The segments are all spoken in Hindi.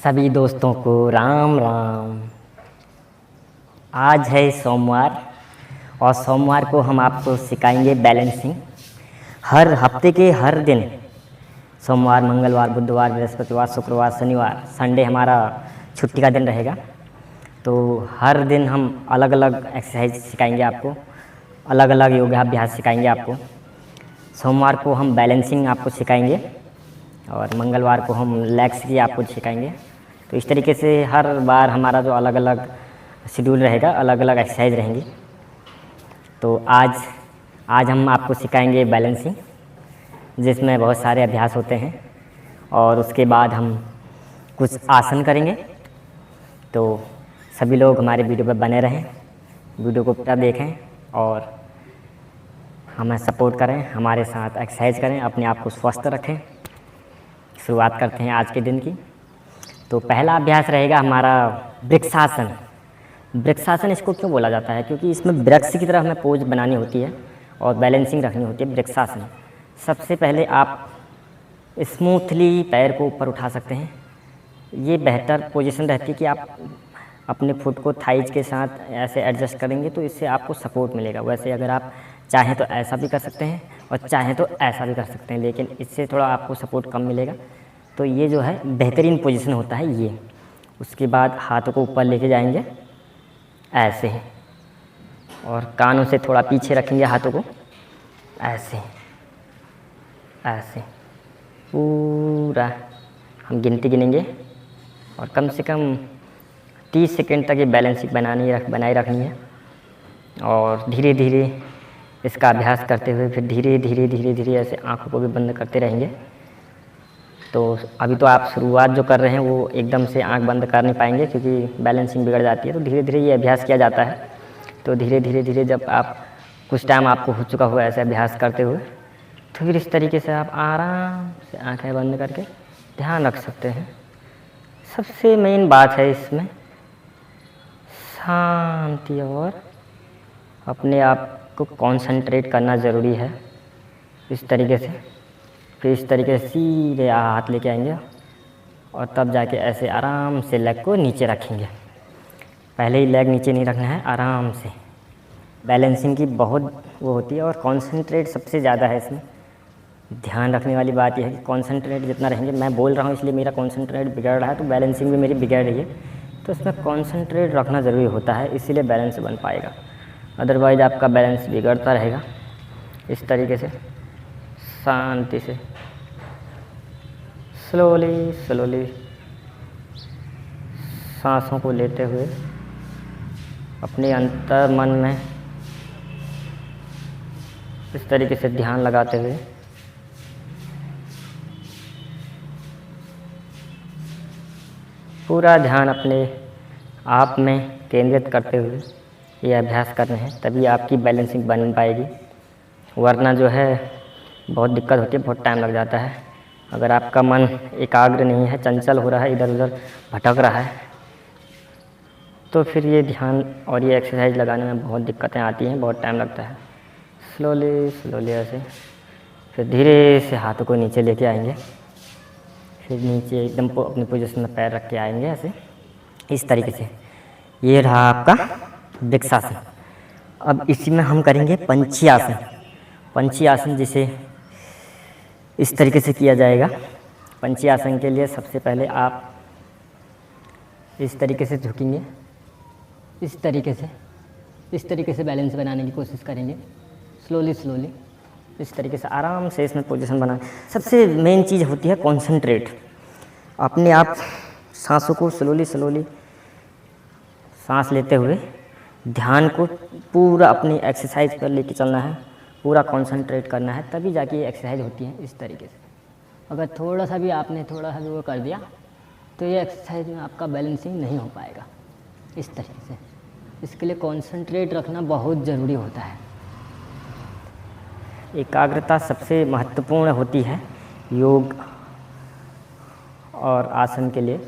सभी दोस्तों को राम राम। आज है सोमवार और सोमवार को हम आपको सिखाएंगे बैलेंसिंग। हर हफ्ते के हर दिन सोमवार, मंगलवार, बुधवार, बृहस्पतिवार, शुक्रवार, शनिवार, संडे हमारा छुट्टी का दिन रहेगा। तो हर दिन हम अलग अलग एक्सरसाइज सिखाएंगे आपको, अलग अलग योगाभ्यास सिखाएंगे आपको। सोमवार को हम बैलेंसिंग आपको सिखाएंगे और मंगलवार को हम लेग्स की आपको सिखाएंगे। तो इस तरीके से हर बार हमारा जो अलग अलग शेड्यूल रहेगा, अलग अलग एक्सरसाइज रहेंगी। तो आज हम आपको सिखाएंगे बैलेंसिंग, जिसमें बहुत सारे अभ्यास होते हैं और उसके बाद हम कुछ आसन करेंगे। तो सभी लोग हमारे वीडियो पर बने रहें, वीडियो को पूरा देखें और हमें सपोर्ट करें, हमारे साथ एक्सरसाइज करें, अपने आप को स्वस्थ रखें। शुरुआत करते हैं आज के दिन की। तो पहला अभ्यास रहेगा हमारा वृक्षासन। वृक्षासन इसको क्यों बोला जाता है? क्योंकि इसमें वृक्ष की तरह हमें पोज बनानी होती है और बैलेंसिंग रखनी होती है। वृक्षासन सबसे पहले आप स्मूथली पैर को ऊपर उठा सकते हैं। ये बेहतर पोजीशन रहती है कि आप अपने फुट को थाइज के साथ ऐसे एडजस्ट करेंगे तो इससे आपको सपोर्ट मिलेगा। वैसे अगर आप चाहें तो ऐसा भी कर सकते हैं और चाहें तो ऐसा भी कर सकते हैं, लेकिन इससे थोड़ा आपको सपोर्ट कम मिलेगा। तो ये जो है बेहतरीन पोजीशन होता है ये। उसके बाद हाथों को ऊपर लेके जाएंगे ऐसे, और कानों से थोड़ा पीछे रखेंगे हाथों को ऐसे ऐसे। पूरा हम गिनती गिनेंगे और कम से कम 30 सेकंड तक ये बैलेंसिंग बनाए रखनी है। और धीरे धीरे इसका अभ्यास करते हुए फिर धीरे धीरे ऐसे आँखों को भी बंद करते रहेंगे। तो अभी तो आप शुरुआत जो कर रहे हैं वो एकदम से आँख बंद कर नहीं पाएंगे क्योंकि बैलेंसिंग बिगड़ जाती है। तो धीरे धीरे ये अभ्यास किया जाता है। तो धीरे धीरे जब आप कुछ टाइम आपको हो चुका हो ऐसे अभ्यास करते हुए, तो फिर इस तरीके से आप आराम से आँखें बंद करके ध्यान रख सकते हैं। सबसे मेन बात है इसमें शांति और अपने आप को कंसंट्रेट करना ज़रूरी है। इस तरीके से फिर इस तरीके से सीधे हाथ लेके आएंगे और तब जाके ऐसे आराम से लेग को नीचे रखेंगे। पहले ही लेग नीचे नहीं रखना है, आराम से। बैलेंसिंग की बहुत वो होती है और कंसंट्रेट सबसे ज़्यादा है इसमें। ध्यान रखने वाली बात यह है कि कंसंट्रेट जितना रहेंगे, मैं बोल रहा हूँ इसलिए मेरा कंसंट्रेट बिगड़ रहा है, तो बैलेंसिंग भी मेरी बिगड़ रही है। तो इसमें कंसंट्रेट रखना ज़रूरी होता है, इसीलिए बैलेंस बन पाएगा। अदरवाइज़ आपका बैलेंस बिगड़ता रहेगा। इस तरीके से शांति से स्लोली सांसों को लेते हुए अपने अंतर मन में इस तरीके से ध्यान लगाते हुए पूरा ध्यान अपने आप में केंद्रित करते हुए ये अभ्यास करने हैं, तभी आपकी बैलेंसिंग बन पाएगी। वरना जो है बहुत दिक्कत होती है, बहुत टाइम लग जाता है। अगर आपका मन एकाग्र नहीं है, चंचल हो रहा है, इधर उधर भटक रहा है, तो फिर ये ध्यान और ये एक्सरसाइज लगाने में बहुत दिक्कतें आती हैं, बहुत टाइम लगता है। स्लोली ऐसे फिर धीरे से हाथों को नीचे लेके आएंगे। फिर नीचे एकदम अपनी पोजीशन में पैर रख के आएंगे ऐसे, इस तरीके से। ये रहा आपका वृक्षासन। अब इसी में हम करेंगे पंछी आसन। पंछी आसन जिसे इस तरीके से किया जाएगा। पंछी आसन के लिए सबसे पहले आप इस तरीके से झुकेंगे, इस तरीके से बैलेंस बनाने की कोशिश करेंगे। स्लोली इस तरीके से आराम से इसमें पोजीशन बना। सबसे मेन चीज़ होती है कंसंट्रेट। अपने आप सांसों को स्लोली सांस लेते हुए ध्यान को पूरा अपनी एक्सरसाइज पर लेके चलना है, पूरा कंसंट्रेट करना है, तभी जाके ये एक्सरसाइज होती है। इस तरीके से अगर थोड़ा सा भी वो कर दिया तो ये एक्सरसाइज में आपका बैलेंसिंग नहीं हो पाएगा। इस तरीके से इसके लिए कंसंट्रेट रखना बहुत ज़रूरी होता है। एकाग्रता सबसे महत्वपूर्ण होती है योग और आसन के लिए,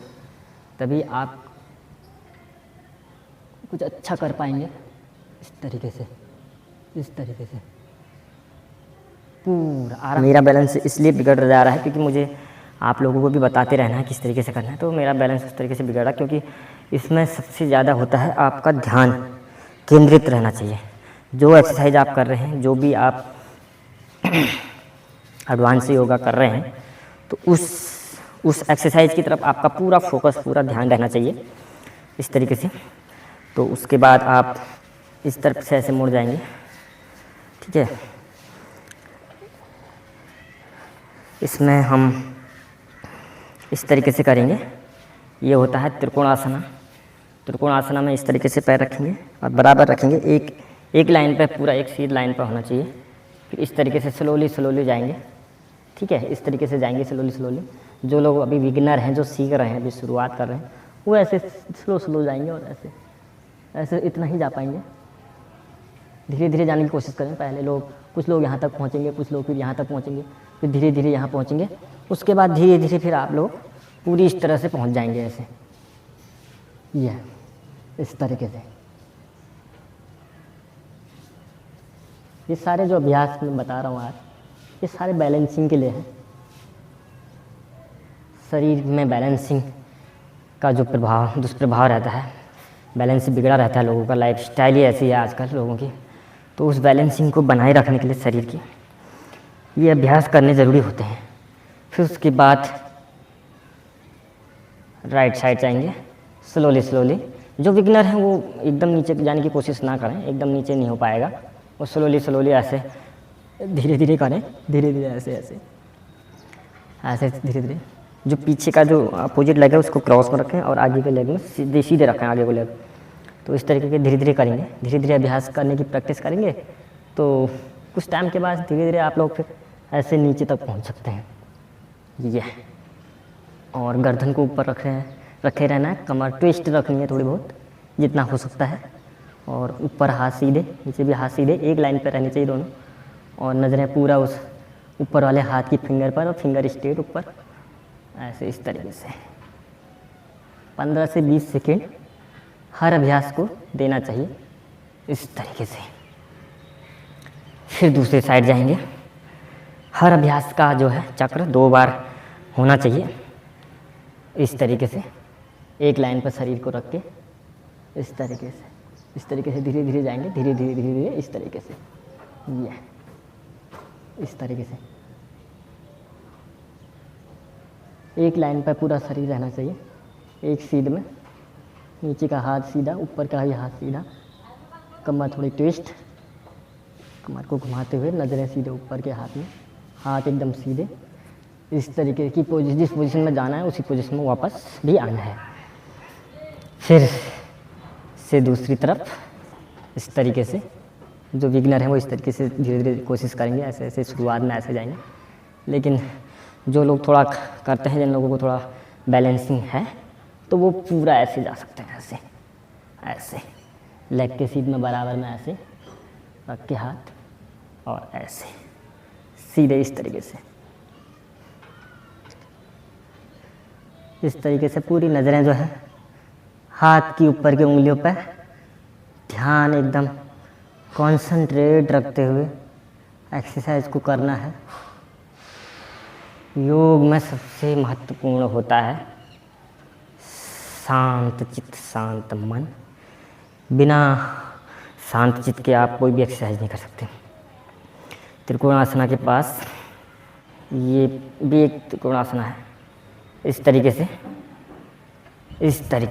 तभी आप कुछ अच्छा कर पाएंगे। इस तरीके से पूरा आराम। मेरा बैलेंस इसलिए बिगड़ जा रहा है क्योंकि मुझे आप लोगों को भी बताते रहना है किस तरीके से करना है। तो मेरा बैलेंस उस तरीके से बिगड़ा, क्योंकि इसमें सबसे ज़्यादा होता है आपका ध्यान केंद्रित रहना चाहिए। जो एक्सरसाइज आप कर रहे हैं, जो भी आप एडवांस योगा कर रहे हैं, तो उस एक्सरसाइज की तरफ आपका पूरा फोकस, पूरा ध्यान रहना चाहिए इस तरीके से। तो उसके बाद आप इस तरफ से ऐसे मुड़ जाएंगे, ठीक है। इसमें हम इस तरीके से करेंगे। ये होता है त्रिकोणासना। त्रिकोणासना में इस तरीके से पैर रखेंगे और बराबर रखेंगे, एक लाइन पे, पूरा एक सीधी लाइन पे होना चाहिए। फिर इस तरीके से स्लोली जाएंगे, ठीक है। इस तरीके से जाएंगे स्लोली। जो लोग अभी बिगिनर हैं, जो सीख रहे हैं, अभी शुरुआत कर रहे हैं, वो ऐसे स्लो जाएंगे और ऐसे इतना ही जा पाएंगे। धीरे धीरे जाने की कोशिश करें। पहले कुछ लोग यहाँ तक पहुँचेंगे, कुछ लोग फिर यहाँ तक पहुँचेंगे, फिर धीरे धीरे यहाँ पहुँचेंगे। उसके बाद धीरे धीरे फिर आप लोग पूरी इस तरह से पहुँच जाएंगे, ऐसे ये इस तरीके से। ये सारे जो अभ्यास मैं बता रहा हूँ आज, ये सारे बैलेंसिंग के लिए हैं। शरीर में बैलेंसिंग का जो दुष्प्रभाव रहता है, बैलेंस बिगड़ा रहता है लोगों का, लाइफस्टाइल ही ऐसी है आजकल लोगों की। तो उस बैलेंसिंग को बनाए रखने के लिए शरीर की ये अभ्यास करने ज़रूरी होते हैं। फिर उसके बाद राइट साइड जाएंगे स्लोली। जो बिगिनर हैं वो एकदम नीचे जाने की कोशिश ना करें, एकदम नीचे नहीं हो पाएगा। वो स्लोली ऐसे धीरे धीरे करें, धीरे धीरे ऐसे धीरे धीरे। जो पीछे का जो अपोजिट लेग है उसको क्रॉस में रखें और आगे के लेग में सीधे रखें, आगे को लेग। तो इस तरीके के धीरे धीरे करेंगे, धीरे धीरे अभ्यास करने की प्रैक्टिस करेंगे। तो कुछ टाइम के बाद धीरे धीरे आप लोग फिर ऐसे नीचे तक पहुंच सकते हैं। ये और गर्दन को ऊपर रखे रहना है। कमर ट्विस्ट रखनी है थोड़ी बहुत, जितना हो सकता है। और ऊपर हाथ सीधे, नीचे भी हाथ सीधे, एक लाइन पर रहनी चाहिए दोनों। और नज़रें पूरा उस ऊपर वाले हाथ की फिंगर पर, और फिंगर स्ट्रेट ऊपर, ऐसे इस तरीके से 15 से 20 सेकेंड हर अभ्यास को देना चाहिए इस तरीके से। फिर दूसरी साइड जाएंगे। हर अभ्यास का जो है चक्र 2 बार होना चाहिए इस तरीके से, एक लाइन पर शरीर को रख के इस तरीके से धीरे धीरे जाएंगे, धीरे धीरे इस तरीके से, ये इस तरीके से एक लाइन पर पूरा शरीर रहना चाहिए, एक सीध में। नीचे का हाथ सीधा, ऊपर का ही हाथ सीधा, कमर थोड़ी ट्विस्ट, कमर को घुमाते हुए, नज़रें सीधे ऊपर के हाथ में, हाथ एकदम सीधे। इस तरीके की जिस पोजीशन में जाना है उसी पोजीशन में वापस भी आना है। फिर से दूसरी तरफ इस तरीके से, जो बिगिनर हैं वो इस तरीके से धीरे धीरे कोशिश करेंगे, ऐसे शुरुआत में ऐसे जाएंगे। लेकिन जो लोग थोड़ा करते हैं, जिन लोगों को थोड़ा बैलेंसिंग है, तो वो पूरा ऐसे जा सकते हैं, ऐसे लेग के सीध में बराबर में ऐसे रख के हाथ, और ऐसे सीधे इस तरीके से, इस तरीके से पूरी नज़रें जो है हाथ की ऊपर की उंगलियों पर, ध्यान एकदम कंसंट्रेट रखते हुए एक्सरसाइज को करना है। योग में सबसे महत्वपूर्ण होता है शांत चित्त, शांत मन। बिना शांत चित्त के आप कोई भी एक्सरसाइज नहीं कर सकते। त्रिकोणासना के पास ये भी एक त्रिकोणासना है, इस तरीके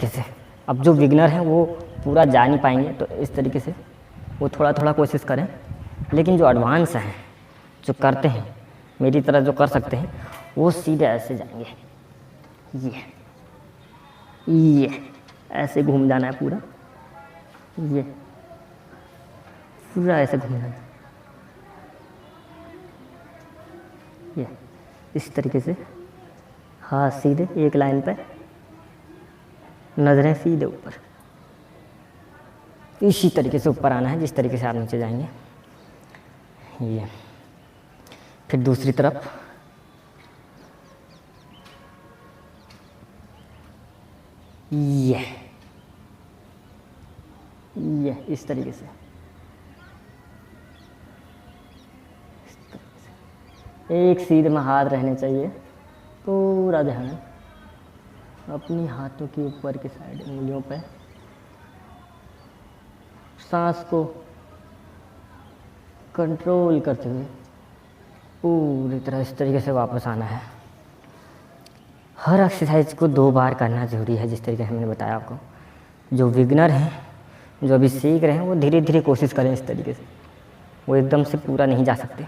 से। अब जो बिगिनर हैं वो पूरा जा नहीं पाएंगे, तो इस तरीके से वो थोड़ा कोशिश करें। लेकिन जो एडवांस हैं, जो करते हैं मेरी तरह, जो कर सकते हैं, वो सीधे ऐसे जाएंगे, ये ऐसे घूम जाना है पूरा, ये पूरा ऐसे घूम जाना है, ये इस तरीके से, हाथ सीधे एक लाइन पे, नज़रें सीधे ऊपर, इसी तरीके से ऊपर आना है जिस तरीके से आप नीचे जाएंगे। ये फिर दूसरी तरफ ये इस तरीके से, एक सीध में हाथ रहने चाहिए, पूरा ध्यान अपनी हाथों के ऊपर की साइड उंगलियों पर, सांस को कंट्रोल करते हुए पूरी तरह इस तरीके से वापस आना है। हर एक्सरसाइज को 2 बार करना ज़रूरी है, जिस तरीके से मैंने बताया आपको। जो बिगनर हैं, जो अभी सीख रहे हैं, वो धीरे धीरे कोशिश करें इस तरीके से। वो एकदम से पूरा नहीं जा सकते,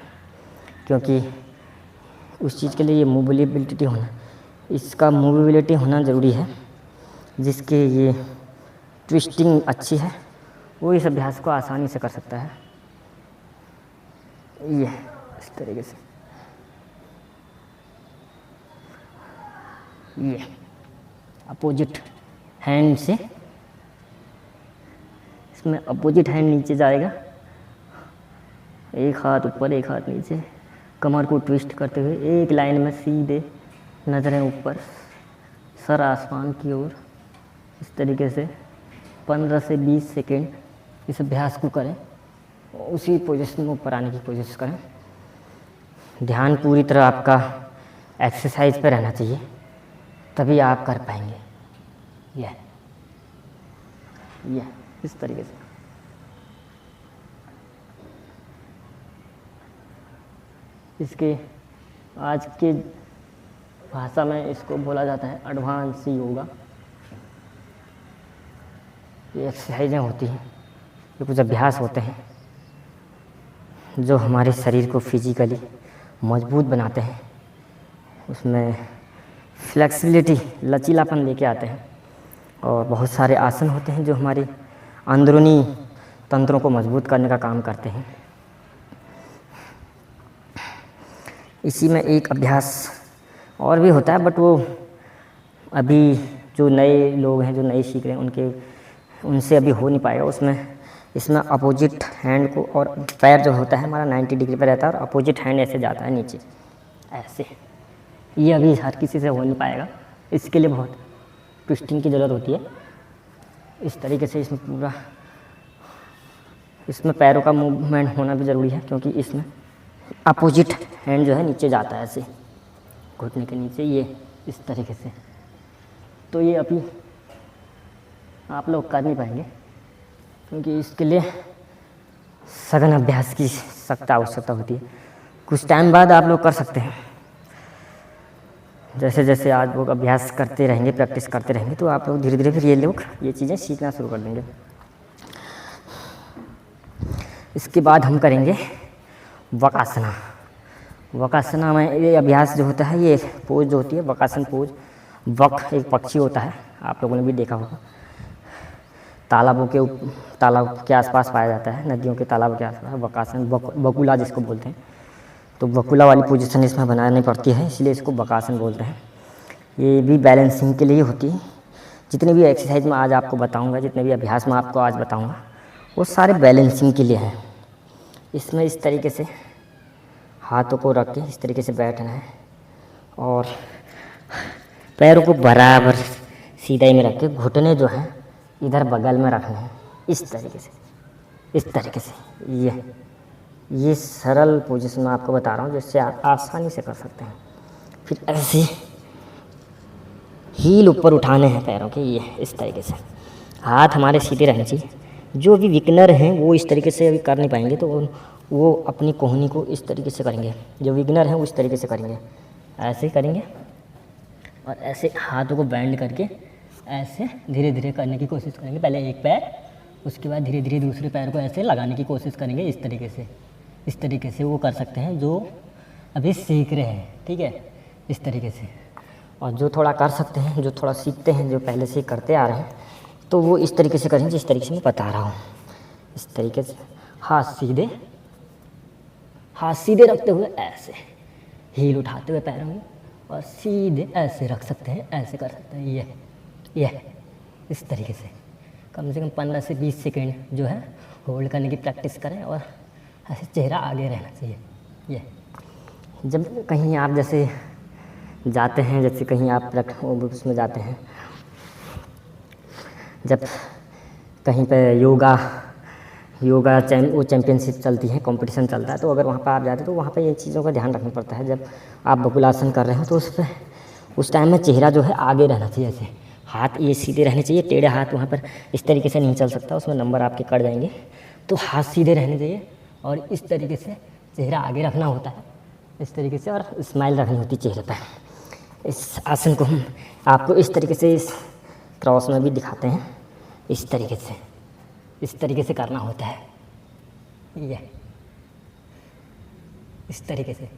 क्योंकि उस चीज़ के लिए ये मूवेबिलिटी होना, इसका मूवेबिलिटी होना ज़रूरी है। जिसके ये ट्विस्टिंग अच्छी है वो इस अभ्यास को आसानी से कर सकता है। ये इस तरीके से, ये अपोजिट हैंड से, इसमें अपोजिट हैंड नीचे जाएगा, एक हाथ ऊपर एक हाथ नीचे, कमर को ट्विस्ट करते हुए एक लाइन में सीधे, नज़रें ऊपर, सर आसमान की ओर। इस तरीके से 15 से 20 सेकेंड इस अभ्यास को करें, उसी पोजीशन में ऊपर आने की कोशिश करें। ध्यान पूरी तरह आपका एक्सरसाइज पर रहना चाहिए, तभी आप कर पाएंगे। यह इस तरीके से। इसके आज के भाषा में इसको बोला जाता है एडवांस योगा। ये एक्सरसाइजें होती हैं, ये कुछ अभ्यास होते हैं जो हमारे शरीर को फिजिकली मजबूत बनाते हैं, उसमें फ्लेक्सिबिलिटी, लचीलापन लेके आते हैं। और बहुत सारे आसन होते हैं जो हमारे अंदरूनी तंत्रों को मजबूत करने का काम करते हैं। इसी में एक अभ्यास और भी होता है, बट वो अभी जो नए लोग हैं, जो नए सीख रहे हैं, उनसे अभी हो नहीं पाएगा। इसमें अपोजिट हैंड को, और पैर जो होता है हमारा 90 डिग्री पर रहता है और अपोजिट हैंड ऐसे जाता है नीचे, ऐसे। ये अभी हर किसी से हो नहीं पाएगा, इसके लिए बहुत ट्विस्टिंग की ज़रूरत होती है। इस तरीके से इसमें पैरों का मूवमेंट होना भी ज़रूरी है, क्योंकि इसमें अपोजिट हैंड जो है नीचे जाता है ऐसे, घुटने के नीचे, ये इस तरीके से। तो ये अभी आप लोग कर नहीं पाएंगे, क्योंकि इसके लिए सघन अभ्यास की सख्त आवश्यकता होती है। कुछ टाइम बाद आप लोग कर सकते हैं। जैसे जैसे आज लोग अभ्यास करते रहेंगे, प्रैक्टिस करते रहेंगे, तो आप लोग धीरे धीरे फिर ये चीज़ें सीखना शुरू कर देंगे। इसके बाद हम करेंगे वकासना। वकासना में ये अभ्यास जो होता है, ये पोज जो होती है वकासन पोज। वक एक पक्षी होता है, आप लोगों ने भी देखा होगा, तालाब के आसपास पाया जाता है, नदियों के तालाब के आसपास। वकासन, बकुला जिसको बोलते हैं, तो बकुला वाली पोजीशन इसमें बनानी पड़ती है, इसलिए इसको वकासन बोलते हैं। ये भी बैलेंसिंग के लिए होती है। जितने भी एक्सरसाइज में आज आपको बताऊंगा, जितने भी अभ्यास में आपको आज बताऊंगा, वो सारे बैलेंसिंग के लिए हैं। इसमें इस तरीके से हाथों को रख के इस तरीके से बैठना है, और पैरों को बराबर सीधाई में रख के घुटने जो हैं इधर बगल में रखने हैं, इस तरीके से। ये सरल पोजीशन मैं आपको बता रहा हूँ, जिससे आप आसानी से कर सकते हैं। फिर ऐसे हील ऊपर उठाने हैं पैरों के, ये इस तरीके से। हाथ हमारे सीधे रहने चाहिए। जो भी बिगनर हैं वो इस तरीके से अभी कर नहीं पाएंगे, तो वो अपनी कोहनी को इस तरीके से करेंगे। जो बिगनर हैं वो इस तरीके से करेंगे, ऐसे ही करेंगे, और ऐसे हाथों को बैंड करके ऐसे धीरे धीरे करने की कोशिश करेंगे। पहले एक पैर, उसके बाद धीरे धीरे दूसरे पैर को ऐसे लगाने की कोशिश करेंगे, इस तरीके से वो कर सकते हैं जो अभी सीख रहे हैं, ठीक है, इस तरीके से। और जो थोड़ा कर सकते हैं, जो थोड़ा सीखते हैं, जो पहले से करते आ रहे हैं, तो वो इस तरीके से करें जिस तरीके से मैं बता रहा हूँ। इस तरीके से हाथ सीधे रखते हुए ऐसे हील उठाते हुए पैरों में, और सीधे ऐसे रख सकते हैं, ऐसे कर सकते हैं। ये इस तरीके से कम 15 से 20 सेकेंड जो है होल्ड करने की प्रैक्टिस करें, और ऐसे चेहरा आगे रहना चाहिए। ये जब कहीं आप जैसे जाते हैं, जैसे कहीं आप उसमें जाते हैं, जब कहीं पे योगा चैम्पियनशिप चलती है, कंपटीशन चलता है, तो अगर वहाँ पर आप जाते हैं तो वहाँ पे ये चीज़ों का ध्यान रखना पड़ता है। जब आप बकुलासन कर रहे हो तो उस पर उस टाइम में चेहरा जो है आगे रहना चाहिए, ऐसे हाथ ये सीधे रहने चाहिए, टेढ़े हाथ वहाँ पर इस तरीके से नहीं चल सकता, उसमें नंबर आपके कट जाएंगे। तो हाथ सीधे रहने चाहिए और इस तरीके से चेहरा आगे रखना होता है, इस तरीके से, और स्माइल रखनी होती है चेहरे पर। इस आसन को हम आपको इस तरीके से इस क्रॉस में भी दिखाते हैं, इस तरीके से करना होता है, ये इस तरीके से।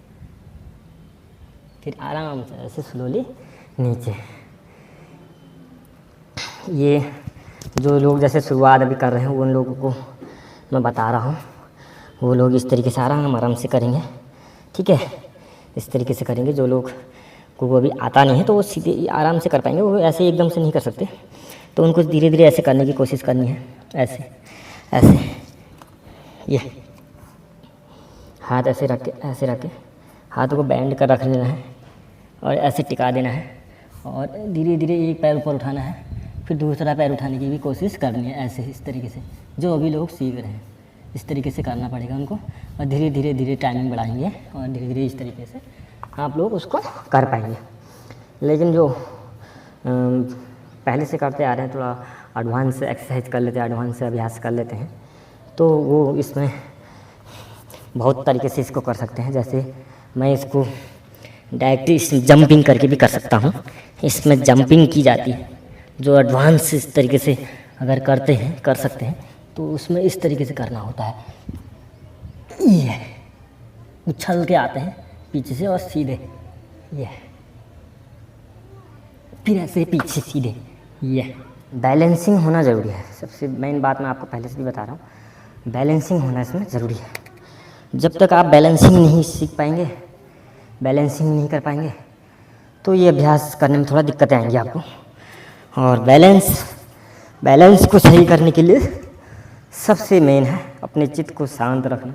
फिर आराम से ऐसे स्लोली नीचे। ये जो लोग जैसे शुरुआत अभी कर रहे हैं उन लोगों को मैं बता रहा हूँ, वो लोग इस तरीके से आराम से करेंगे, ठीक है, इस तरीके से करेंगे। जो लोग को अभी आता नहीं है तो वो सीधे आराम से कर पाएंगे, वो ऐसे एकदम से नहीं कर सकते, तो उनको धीरे धीरे ऐसे करने की कोशिश करनी है, ऐसे ऐसे, ये हाथ ऐसे रख के हाथों को बैंड कर रख लेना है और ऐसे टिका देना है, और धीरे धीरे एक पैर ऊपर उठाना है, फिर दूसरा पैर उठाने की भी कोशिश करनी है, ऐसे इस तरीके से। जो अभी लोग सीख रहे हैं इस तरीके से करना पड़ेगा उनको, और धीरे धीरे टाइमिंग बढ़ाएंगे और धीरे धीरे इस तरीके से आप लोग उसको कर पाएंगे। लेकिन जो पहले से करते आ रहे हैं, थोड़ा एडवांस एक्सरसाइज कर लेते हैं, एडवांस अभ्यास कर लेते हैं, तो वो इसमें बहुत तरीके से इसको कर सकते हैं। जैसे मैं इसको डायरेक्ट जंपिंग करके भी कर सकता हूँ, इसमें जंपिंग की जाती है। जो एडवांस इस तरीके से अगर कर सकते हैं तो उसमें इस तरीके से करना होता है, ये उछल के आते हैं पीछे से और सीधे, ये फिर ऐसे पीछे सीधे, ये बैलेंसिंग होना ज़रूरी है। सबसे मेन बात मैं आपको पहले से भी बता रहा हूँ, बैलेंसिंग होना इसमें ज़रूरी है। जब तक आप बैलेंसिंग नहीं सीख पाएंगे, बैलेंसिंग नहीं कर पाएंगे, तो ये अभ्यास करने में थोड़ा दिक्कतें आएंगी आपको। और बैलेंस को सही करने के लिए सबसे मेन है अपने चित्त को शांत रखना,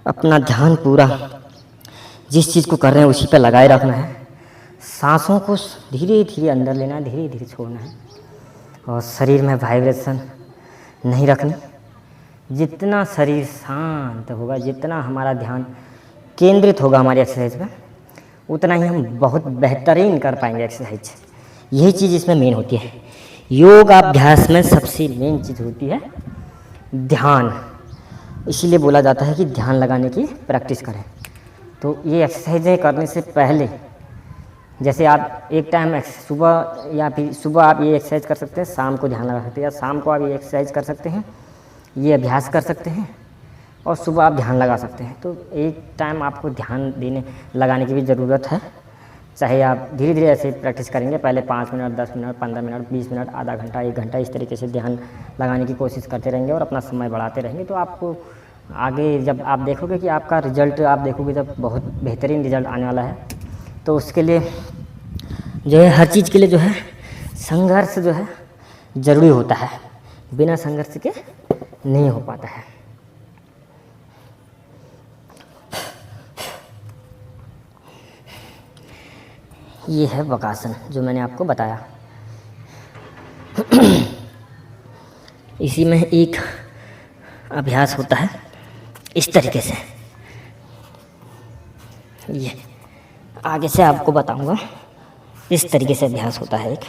अपना ध्यान पूरा जिस चीज़ को कर रहे हैं उसी पर लगाए रखना है। सांसों को धीरे धीरे अंदर लेना है, धीरे धीरे छोड़ना है, और शरीर में वाइब्रेशन नहीं रखनी। जितना शरीर शांत होगा, जितना हमारा ध्यान केंद्रित होगा हमारी एक्सरसाइज में, उतना ही हम बहुत बेहतरीन कर पाएंगे एक्सरसाइज। यही चीज़ इसमें मेन होती है। योग अभ्यास में सबसे मेन चीज़ होती है ध्यान। इसीलिए बोला जाता है कि ध्यान लगाने की प्रैक्टिस करें। तो ये एक्सरसाइजें करने से पहले, जैसे आप एक टाइम सुबह या फिर सुबह आप ये एक्सरसाइज कर सकते हैं, शाम को ध्यान लगा सकते हैं, या शाम को आप ये एक्सरसाइज कर सकते हैं, ये अभ्यास कर सकते हैं, और सुबह आप ध्यान लगा सकते हैं। तो एक टाइम आपको ध्यान लगाने की भी ज़रूरत है। चाहे आप धीरे धीरे ऐसे प्रैक्टिस करेंगे, पहले 5 मिनट, 10 मिनट, 15 मिनट, 20 मिनट, आधा घंटा, 1 घंटा, इस तरीके से ध्यान लगाने की कोशिश करते रहेंगे और अपना समय बढ़ाते रहेंगे, तो आपको आगे जब आप देखोगे कि आपका रिजल्ट, आप देखोगे जब बहुत बेहतरीन रिजल्ट आने वाला है। तो उसके लिए जो है, हर चीज़ के लिए जो है संघर्ष जो है ज़रूरी होता है, बिना संघर्ष के नहीं हो पाता है। ये है वक्रासन जो मैंने आपको बताया। इसी में एक अभ्यास होता है इस तरीके से, ये आगे से आपको बताऊंगा। इस तरीके से अभ्यास होता है एक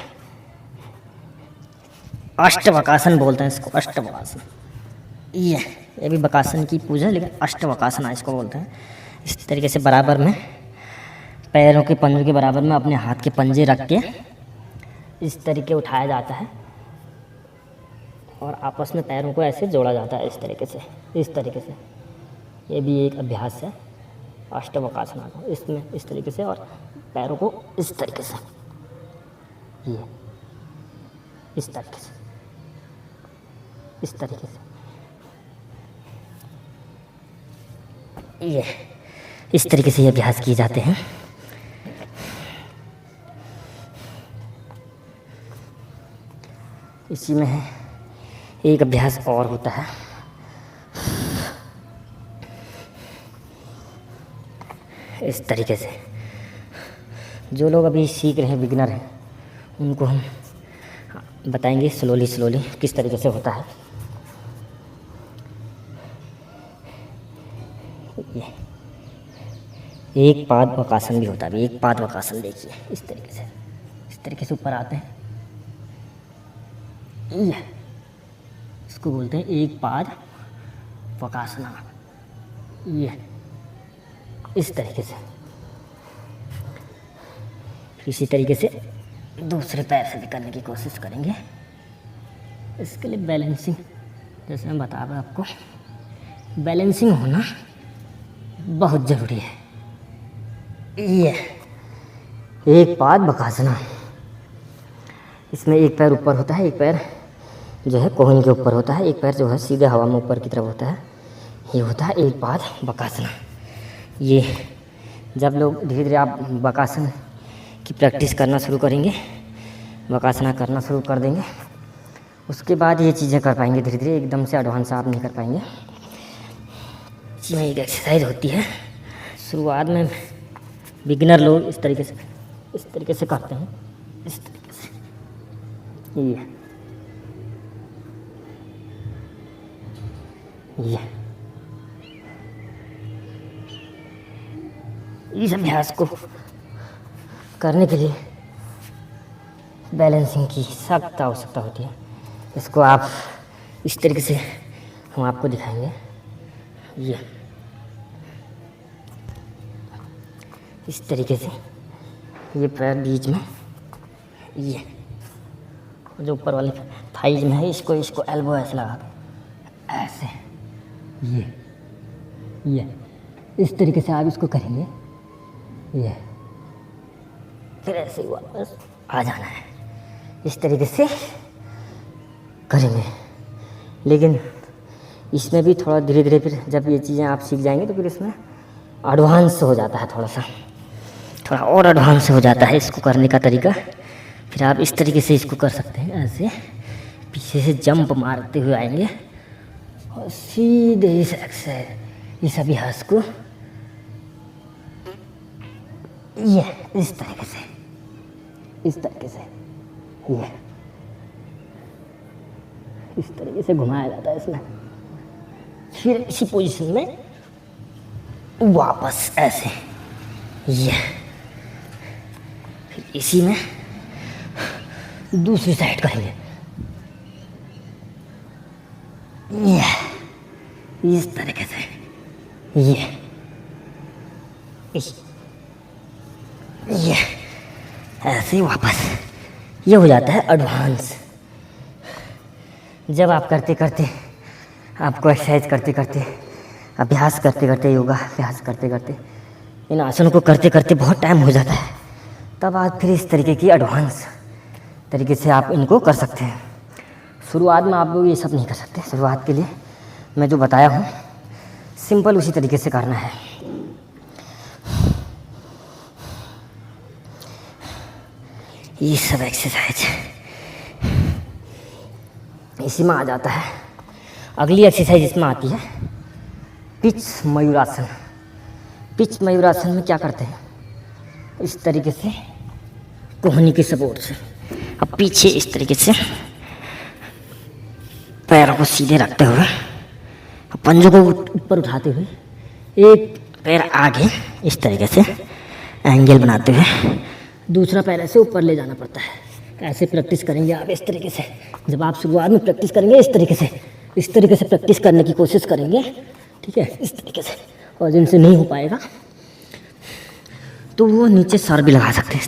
अष्टवक्रासन बोलते हैं इसको, अष्टवक्रासन। ये भी वक्रासन की पूजा, लेकिन अष्टवक्रासन इसको बोलते हैं। इस तरीके से बराबर में पैरों के पंजों के बराबर में अपने हाथ के पंजे रख के इस तरीके उठाया जाता है और आपस में पैरों को ऐसे जोड़ा जाता है इस तरीके से, इस तरीके से। ये भी एक अभ्यास है अष्टवक्रासन का। इसमें इस तरीके से और पैरों को इस तरीके से, ये इस तरीके से, इस तरीके से, ये इस तरीके से ये अभ्यास किए जाते हैं। इसी में है एक अभ्यास और होता है, इस तरीके से। जो लोग अभी सीख रहे हैं, बिगिनर हैं, उनको हम बताएंगे स्लोली किस तरीके से होता है। एक पाद वकासन भी होता है। एक पाद वकासन देखिए, इस तरीके से ऊपर आते हैं, ये इसको बोलते हैं एक पाद वकासना। ये इस तरीके से, इसी तरीके से दूसरे पैर से भी करने की कोशिश करेंगे। इसके लिए बैलेंसिंग, जैसे मैं बता रहा आपको, बैलेंसिंग होना बहुत ज़रूरी है। ये एक पाद वकासना, इसमें एक पैर ऊपर होता है, एक पैर जो है कोहनी के ऊपर होता है, एक पैर जो है सीधे हवा में ऊपर की तरफ होता है। ये होता है एक पाद वकासना। ये जब लोग धीरे धीरे आप वकासन की प्रैक्टिस करना शुरू करेंगे, वकासना करना शुरू कर देंगे, उसके बाद ये चीज़ें कर पाएंगे धीरे धीरे। एकदम से एडवांस आप नहीं कर पाएंगे। इसमें एक एक्सरसाइज होती है, शुरुआत में बिगिनर लोग इस तरीके से करते हैं, इस तरीके से। ये इस अभ्यास को करने के लिए बैलेंसिंग की सख्त आवश्यकता होती है। इसको आप इस तरीके से हम आपको दिखाएंगे। ये इस तरीके से, ये पैर बीच में, ये जो ऊपर वाले थाइज में है, इसको एल्बो ऐसे लगा दो, ऐसे। ये इस तरीके से आप इसको करेंगे। ये फिर ऐसे ही वापस आ जाना है, इस तरीके से करेंगे। लेकिन इसमें भी थोड़ा धीरे धीरे, फिर जब ये चीज़ें आप सीख जाएंगे तो फिर इसमें एडवांस हो जाता है, थोड़ा और एडवांस हो जाता है इसको करने का तरीका। फिर आप इस तरीके से इसको कर सकते हैं, ऐसे पीछे से जंप मारते हुए आएंगे और सीधे इस एक्सरसाइज, इस अभ्यास को ये इस तरीके से ये इस तरीके से घुमाया जाता है इसमें। फिर इसी पोजीशन में वापस ऐसे, ये फिर इसी में दूसरी साइड करेंगे, ये इस तरीके से, ये ऐसे ही वापस। ये हो जाता है एडवांस। जब आप करते करते, आपको एक्सरसाइज करते करते, अभ्यास करते करते, योगा अभ्यास करते करते, इन आसनों को करते करते बहुत टाइम हो जाता है, तब आप फिर इस तरीके की एडवांस तरीके से आप इनको कर सकते हैं। शुरुआत में आप लोग ये सब नहीं कर सकते। शुरुआत के लिए मैं जो बताया हूँ सिंपल उसी तरीके से करना है। ये सब एक्सरसाइज इसी में आ जाता है। अगली एक्सरसाइज इसमें आती है पिच मयूरासन। पिच मयूरासन में क्या करते हैं, इस तरीके से कोहनी के सपोर्ट से अब पीछे इस तरीके से पैरों को सीधे रखते हुए, पंजों को ऊपर उठाते हुए, एक पैर आगे इस तरीके से एंगल बनाते हुए दूसरा पैर ऐसे ऊपर ले जाना पड़ता है। ऐसे प्रैक्टिस करेंगे आप इस तरीके से। जब आप शुरुआत में प्रैक्टिस करेंगे इस तरीके से प्रैक्टिस करने की कोशिश करेंगे, ठीक है, इस तरीके से। और जिनसे नहीं हो पाएगा तो वो नीचे सर भी लगा सकते हैं,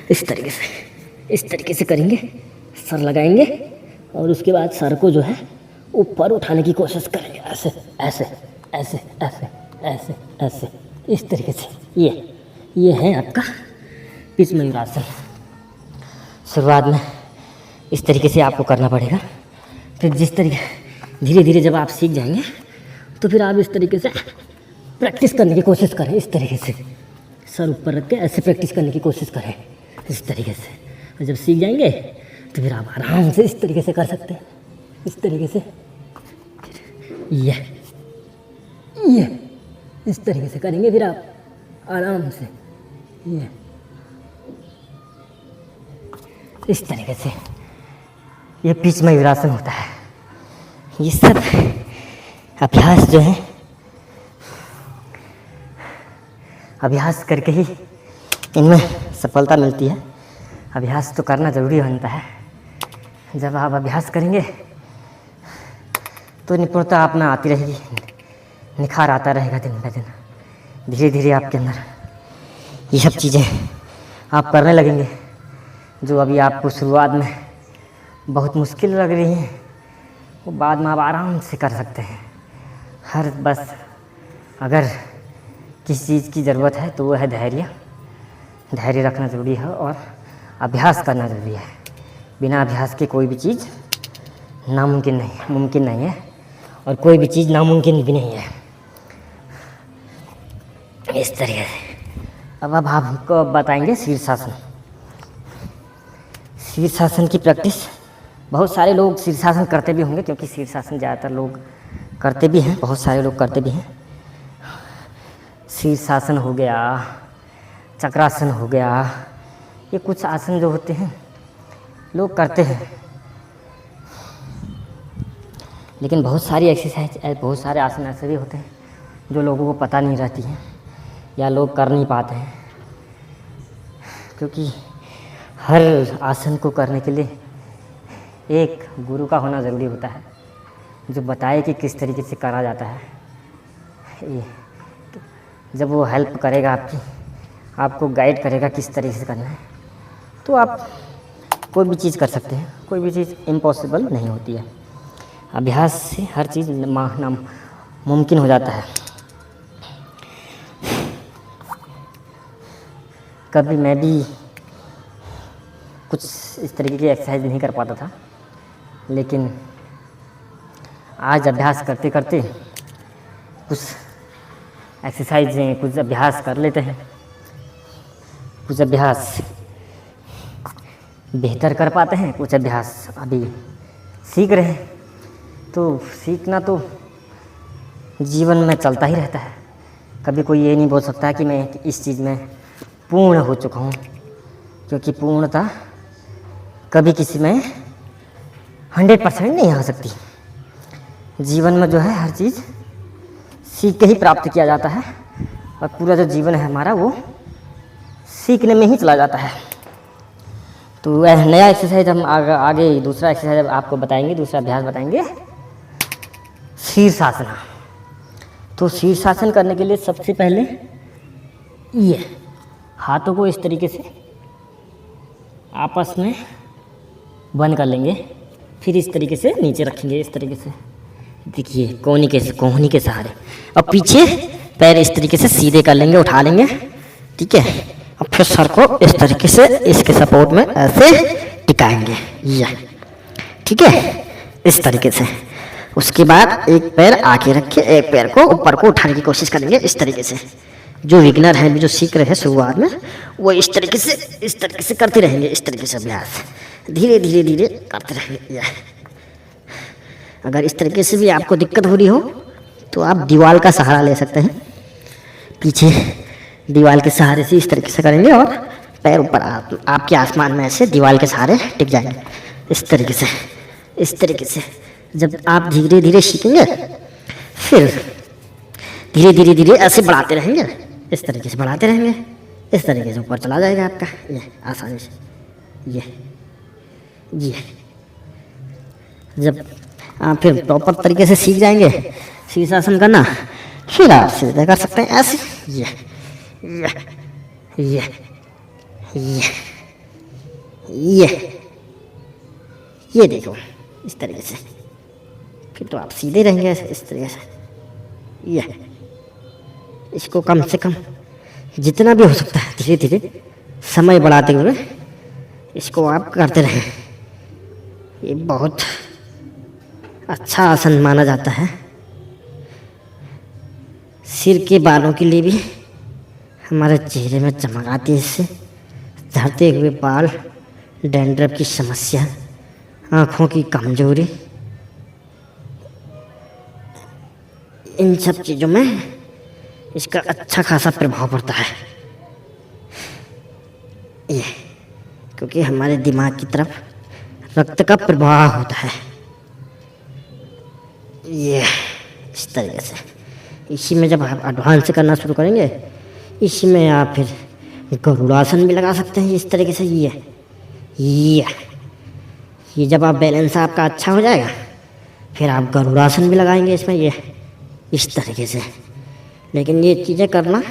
इस तरीके से करेंगे, सर लगाएंगे और उसके बाद सर को जो है ऊपर उठाने की कोशिश करेंगे, ऐसे ऐसे ऐसे ऐसे ऐसे ऐसे इस तरीके से। ये है आपका पिच मयूरासन। शुरुआत में इस तरीके से आपको करना पड़ेगा। फिर जिस तरीके धीरे धीरे जब आप सीख जाएंगे तो फिर आप इस तरीके से प्रैक्टिस करने की कोशिश करें, इस तरीके से सर ऊपर रख के ऐसे प्रैक्टिस करने की कोशिश करें इस तरीके से। और जब सीख जाएंगे तो फिर आप आराम से इस तरीके से कर सकते हैं, इस तरीके से। ये इस तरीके से करेंगे फिर आप आराम से, ये इस तरीके से। ये पिच मयूरासन होता है। ये सब अभ्यास जो है अभ्यास करके ही इनमें सफलता मिलती है। अभ्यास तो करना ज़रूरी बनता है। जब आप अभ्यास करेंगे तो निपुणता आप में आती रहेगी, निखार आता रहेगा दिन ब दिन। धीरे धीरे आपके अंदर ये सब चीज़ें आप करने लगेंगे जो अभी आपको शुरुआत में बहुत मुश्किल लग रही हैं, वो बाद में आप आराम से कर सकते हैं। बस अगर किसी चीज़ की ज़रूरत है तो वो है धैर्य। धैर्य रखना ज़रूरी है और अभ्यास करना ज़रूरी है। बिना अभ्यास के कोई भी चीज़ मुमकिन नहीं है और कोई भी चीज़ नामुमकिन भी नहीं है। इस तरीके से अब आपको बताएंगे शीर्षासन। शीर्षासन की प्रैक्टिस बहुत सारे लोग शीर्षासन करते भी होंगे, क्योंकि शीर्षासन ज़्यादातर लोग करते भी हैं, बहुत सारे लोग करते भी हैं। शीर्षासन हो गया, चक्रासन हो गया, ये कुछ आसन जो होते हैं लोग करते हैं, लेकिन बहुत सारी एक्सरसाइज, बहुत सारे आसन ऐसे भी होते हैं जो लोगों को पता नहीं रहती हैं या लोग कर नहीं पाते हैं। क्योंकि हर आसन को करने के लिए एक गुरु का होना ज़रूरी होता है, जो बताए कि किस तरीके से करा जाता है। जब वो हेल्प करेगा आपको गाइड करेगा किस तरीके से करना है, तो आप कोई भी चीज़ कर सकते हैं। कोई भी चीज़ इम्पॉसिबल नहीं होती है। अभ्यास से हर चीज़ मुमकिन हो जाता है। कभी मैं भी कुछ इस तरीके की एक्सरसाइज नहीं कर पाता था, लेकिन आज अभ्यास करते करते कुछ एक्सरसाइजें, कुछ अभ्यास कर लेते हैं, कुछ अभ्यास बेहतर कर पाते हैं, कुछ अभ्यास अभी सीख रहे हैं। तो सीखना तो जीवन में चलता ही रहता है। कभी कोई ये नहीं बोल सकता कि मैं इस चीज़ में पूर्ण हो चुका हूँ, क्योंकि पूर्णता कभी किसी में 100% नहीं आ सकती। जीवन में जो है हर चीज़ सीख के ही प्राप्त किया जाता है, और पूरा जो जीवन है हमारा वो सीखने में ही चला जाता है। तो वह नया एक्सरसाइज हम आगे दूसरा एक्सरसाइज आपको बताएंगे, दूसरा अभ्यास बताएंगे, शीर्षासन। तो शीर्षासन करने के लिए सबसे पहले ये हाथों को इस तरीके से आपस में बंद कर लेंगे, फिर इस तरीके से नीचे रखेंगे, इस तरीके से, देखिए कोहनी के सहारे, और पीछे पैर इस तरीके से सीधे कर लेंगे, उठा लेंगे, ठीक है। और फिर सर को इस तरीके से इसके सपोर्ट में ऐसे टिकाएंगे, ये ठीक है, इस तरीके से। उसके बाद एक पैर आगे रख के एक पैर को ऊपर को उठाने की कोशिश करेंगे, इस तरीके से। जो बिगिनर हैं, जो सीख रहे हैं शुरुआत में, वो इस तरीके से करते रहेंगे, इस तरीके से अभ्यास धीरे धीरे धीरे करते रहेंगे। अगर इस तरीके से भी आपको दिक्कत हो रही हो तो आप दीवार का सहारा ले सकते हैं। पीछे दीवार के सहारे से इस तरीके से करेंगे और पैर ऊपर आपके आसमान में ऐसे दीवार के सहारे टिक जाएंगे, इस तरीके से। इस तरीके से जब आप धीरे धीरे सीखेंगे, फिर धीरे धीरे धीरे ऐसे बढ़ाते रहेंगे, इस तरीके से बढ़ाते रहेंगे, इस तरीके से ऊपर चला जाएगा आपका ये आसानी से। ये जब आप फिर प्रॉपर तरीके से सीख जाएंगे शीर्षासन करना, फिर आप सीधे कर सकते हैं ऐसे, ये देखो, इस तरीके से। फिर तो आप सीधे रहेंगे इस तरीके से। इसको कम से कम जितना भी हो सकता है धीरे धीरे समय बढ़ाते हुए इसको आप करते रहें। ये बहुत अच्छा आसन माना जाता है। सिर के बालों के लिए भी हमारे चेहरे में चमक आती है इससे। झड़ते हुए बाल, डैंड्रफ की समस्या, आँखों की कमजोरी, इन सब चीज़ों में इसका अच्छा खासा प्रभाव पड़ता है। ये क्योंकि हमारे दिमाग की तरफ रक्त का प्रवाह होता है, ये इस तरीके से। इसी में जब आप एडवांस से करना शुरू करेंगे, इसमें आप फिर गरुड़ासन भी लगा सकते हैं इस तरीके से। ये जब आप बैलेंस आपका अच्छा हो जाएगा फिर आप गरुड़ासन भी लगाएंगे इसमें, ये इस तरीके से। लेकिन ये चीज़ें करना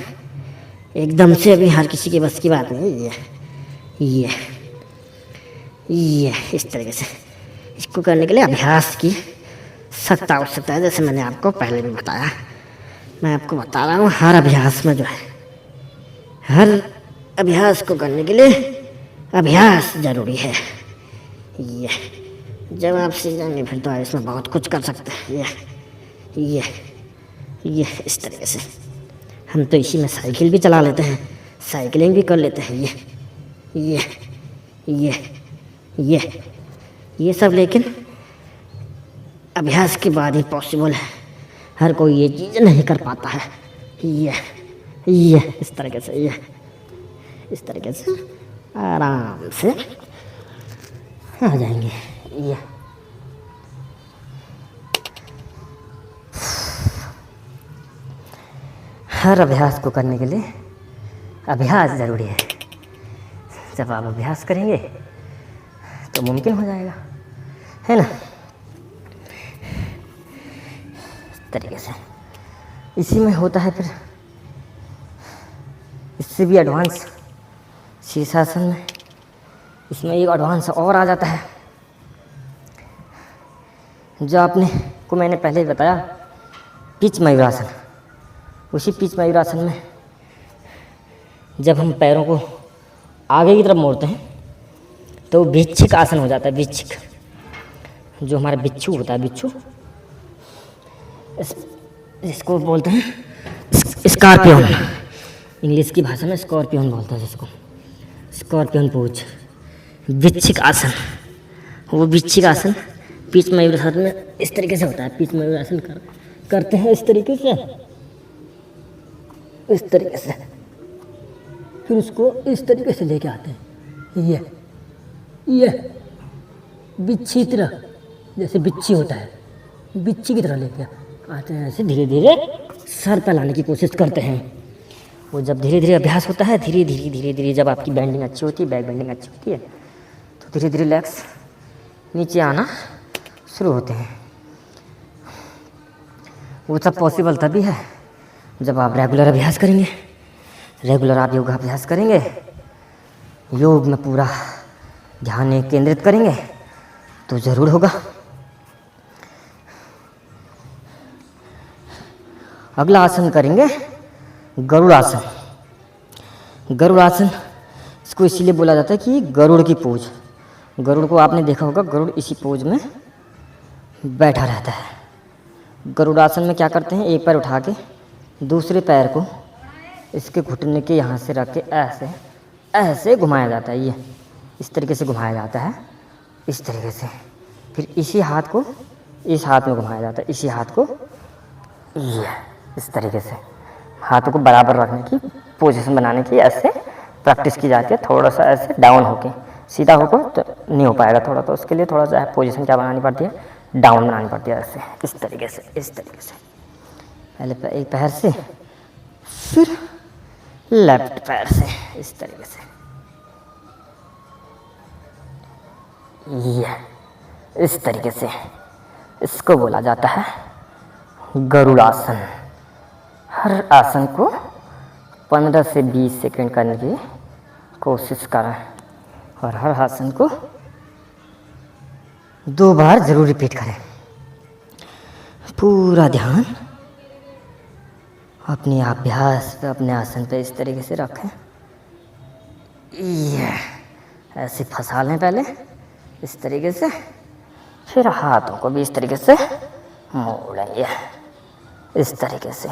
एकदम से अभी हर किसी के बस की बात नहीं है। ये इस तरीके से इसको करने के लिए अभ्यास की सख्त आवश्यकता है। जैसे मैंने आपको पहले भी बताया, मैं आपको बता रहा हूँ, हर अभ्यास में जो है, हर अभ्यास को करने के लिए अभ्यास ज़रूरी है। ये जब आप सीख जाएंगे फिर तो इसमें बहुत कुछ कर सकते हैं। ये इस तरीके से हम तो इसी में साइकिल भी चला लेते हैं, साइकिलिंग भी कर लेते हैं। ये सब लेकिन अभ्यास के बाद ही पॉसिबल है। हर कोई ये चीज़ नहीं कर पाता है। ये इस तरीके से, इस तरीके से आराम से आ जाएंगे। हर अभ्यास को करने के लिए अभ्यास ज़रूरी है। जब आप अभ्यास करेंगे तो मुमकिन हो जाएगा, है ना। इस तरीके से इसी में होता है। फिर इससे भी एडवांस शीर्षासन में, इसमें एक एडवांस और आ जाता है जो आपने को मैंने पहले ही बताया, पिच मयूरासन। उसी पिच मयूरासन में जब हम पैरों को आगे की तरफ मोड़ते हैं तो भिक्षिक आसन हो जाता है। भिक्षिक जो हमारा बिच्छू होता है, बिच्छू, इसको बोलते हैं स्कॉर्पियन। इंग्लिश की भाषा में स्कॉर्पियन बोलते हैं जिसको, स्कॉर्पियन पोज, भिक्षिक आसन। वो भिक्षिक आसन पिच मयूरासन में इस तरीके से होता है। पिच मयूरासन करते हैं इस तरीके से, इस तरीके से, फिर उसको इस तरीके से लेके आते हैं। ये बिच्छी तरह, जैसे बिच्छी होता है, बिच्छी की तरह लेके आते हैं। ऐसे धीरे धीरे सर पे लाने की कोशिश करते हैं। वो जब धीरे धीरे अभ्यास होता है, धीरे धीरे जब आपकी बैंडिंग अच्छी होती है, बैक बैंडिंग अच्छी होती है, तो धीरे धीरे लेग्स नीचे आना शुरू होते हैं। वो सब पॉसिबल तभी है जब आप रेगुलर अभ्यास करेंगे। रेगुलर आप योगा अभ्यास करेंगे, योग में पूरा ध्यान केंद्रित करेंगे तो ज़रूर होगा। अगला आसन करेंगे गरुड़ासन। गरुड़ासन इसको इसीलिए बोला जाता है कि गरुड़ की पोज। गरुड़ को आपने देखा होगा, गरुड़ इसी पोज में बैठा रहता है। गरुड़ासन में क्या करते हैं, एक पैर उठा के दूसरे पैर को इसके घुटने के यहाँ से रख के ऐसे घुमाया जाता है। ये इस तरीके से घुमाया जाता है, इस तरीके से। फिर इसी हाथ को इस हाथ में घुमाया जाता है, इसी हाथ को ये इस तरीके से हाथों को बराबर रखने की पोजीशन बनाने की ऐसे प्रैक्टिस की जाती है। थोड़ा सा ऐसे डाउन होके, सीधा होकर तो नहीं हो पाएगा थोड़ा, तो उसके लिए थोड़ा सा पोजीशन क्या बनानी पड़ती है, डाउन बनानी पड़ती है ऐसे, इस तरीके से, इस तरीके से। पहले एक पैर से, फिर लेफ्ट पैर से, इस तरीके से। ये इस तरीके से इसको बोला जाता है गरुड़ासन। हर आसन को 15 से 20 सेकंड करने की कोशिश करें और हर आसन को 2 बार ज़रूर रिपीट करें। पूरा ध्यान अपने अभ्यास पे, अपने आसन पे इस तरीके से रखें। ये ऐसे फंसा लें पहले इस तरीके से, फिर हाथों को भी इस तरीके से मोड़ेंगे, इस तरीके से,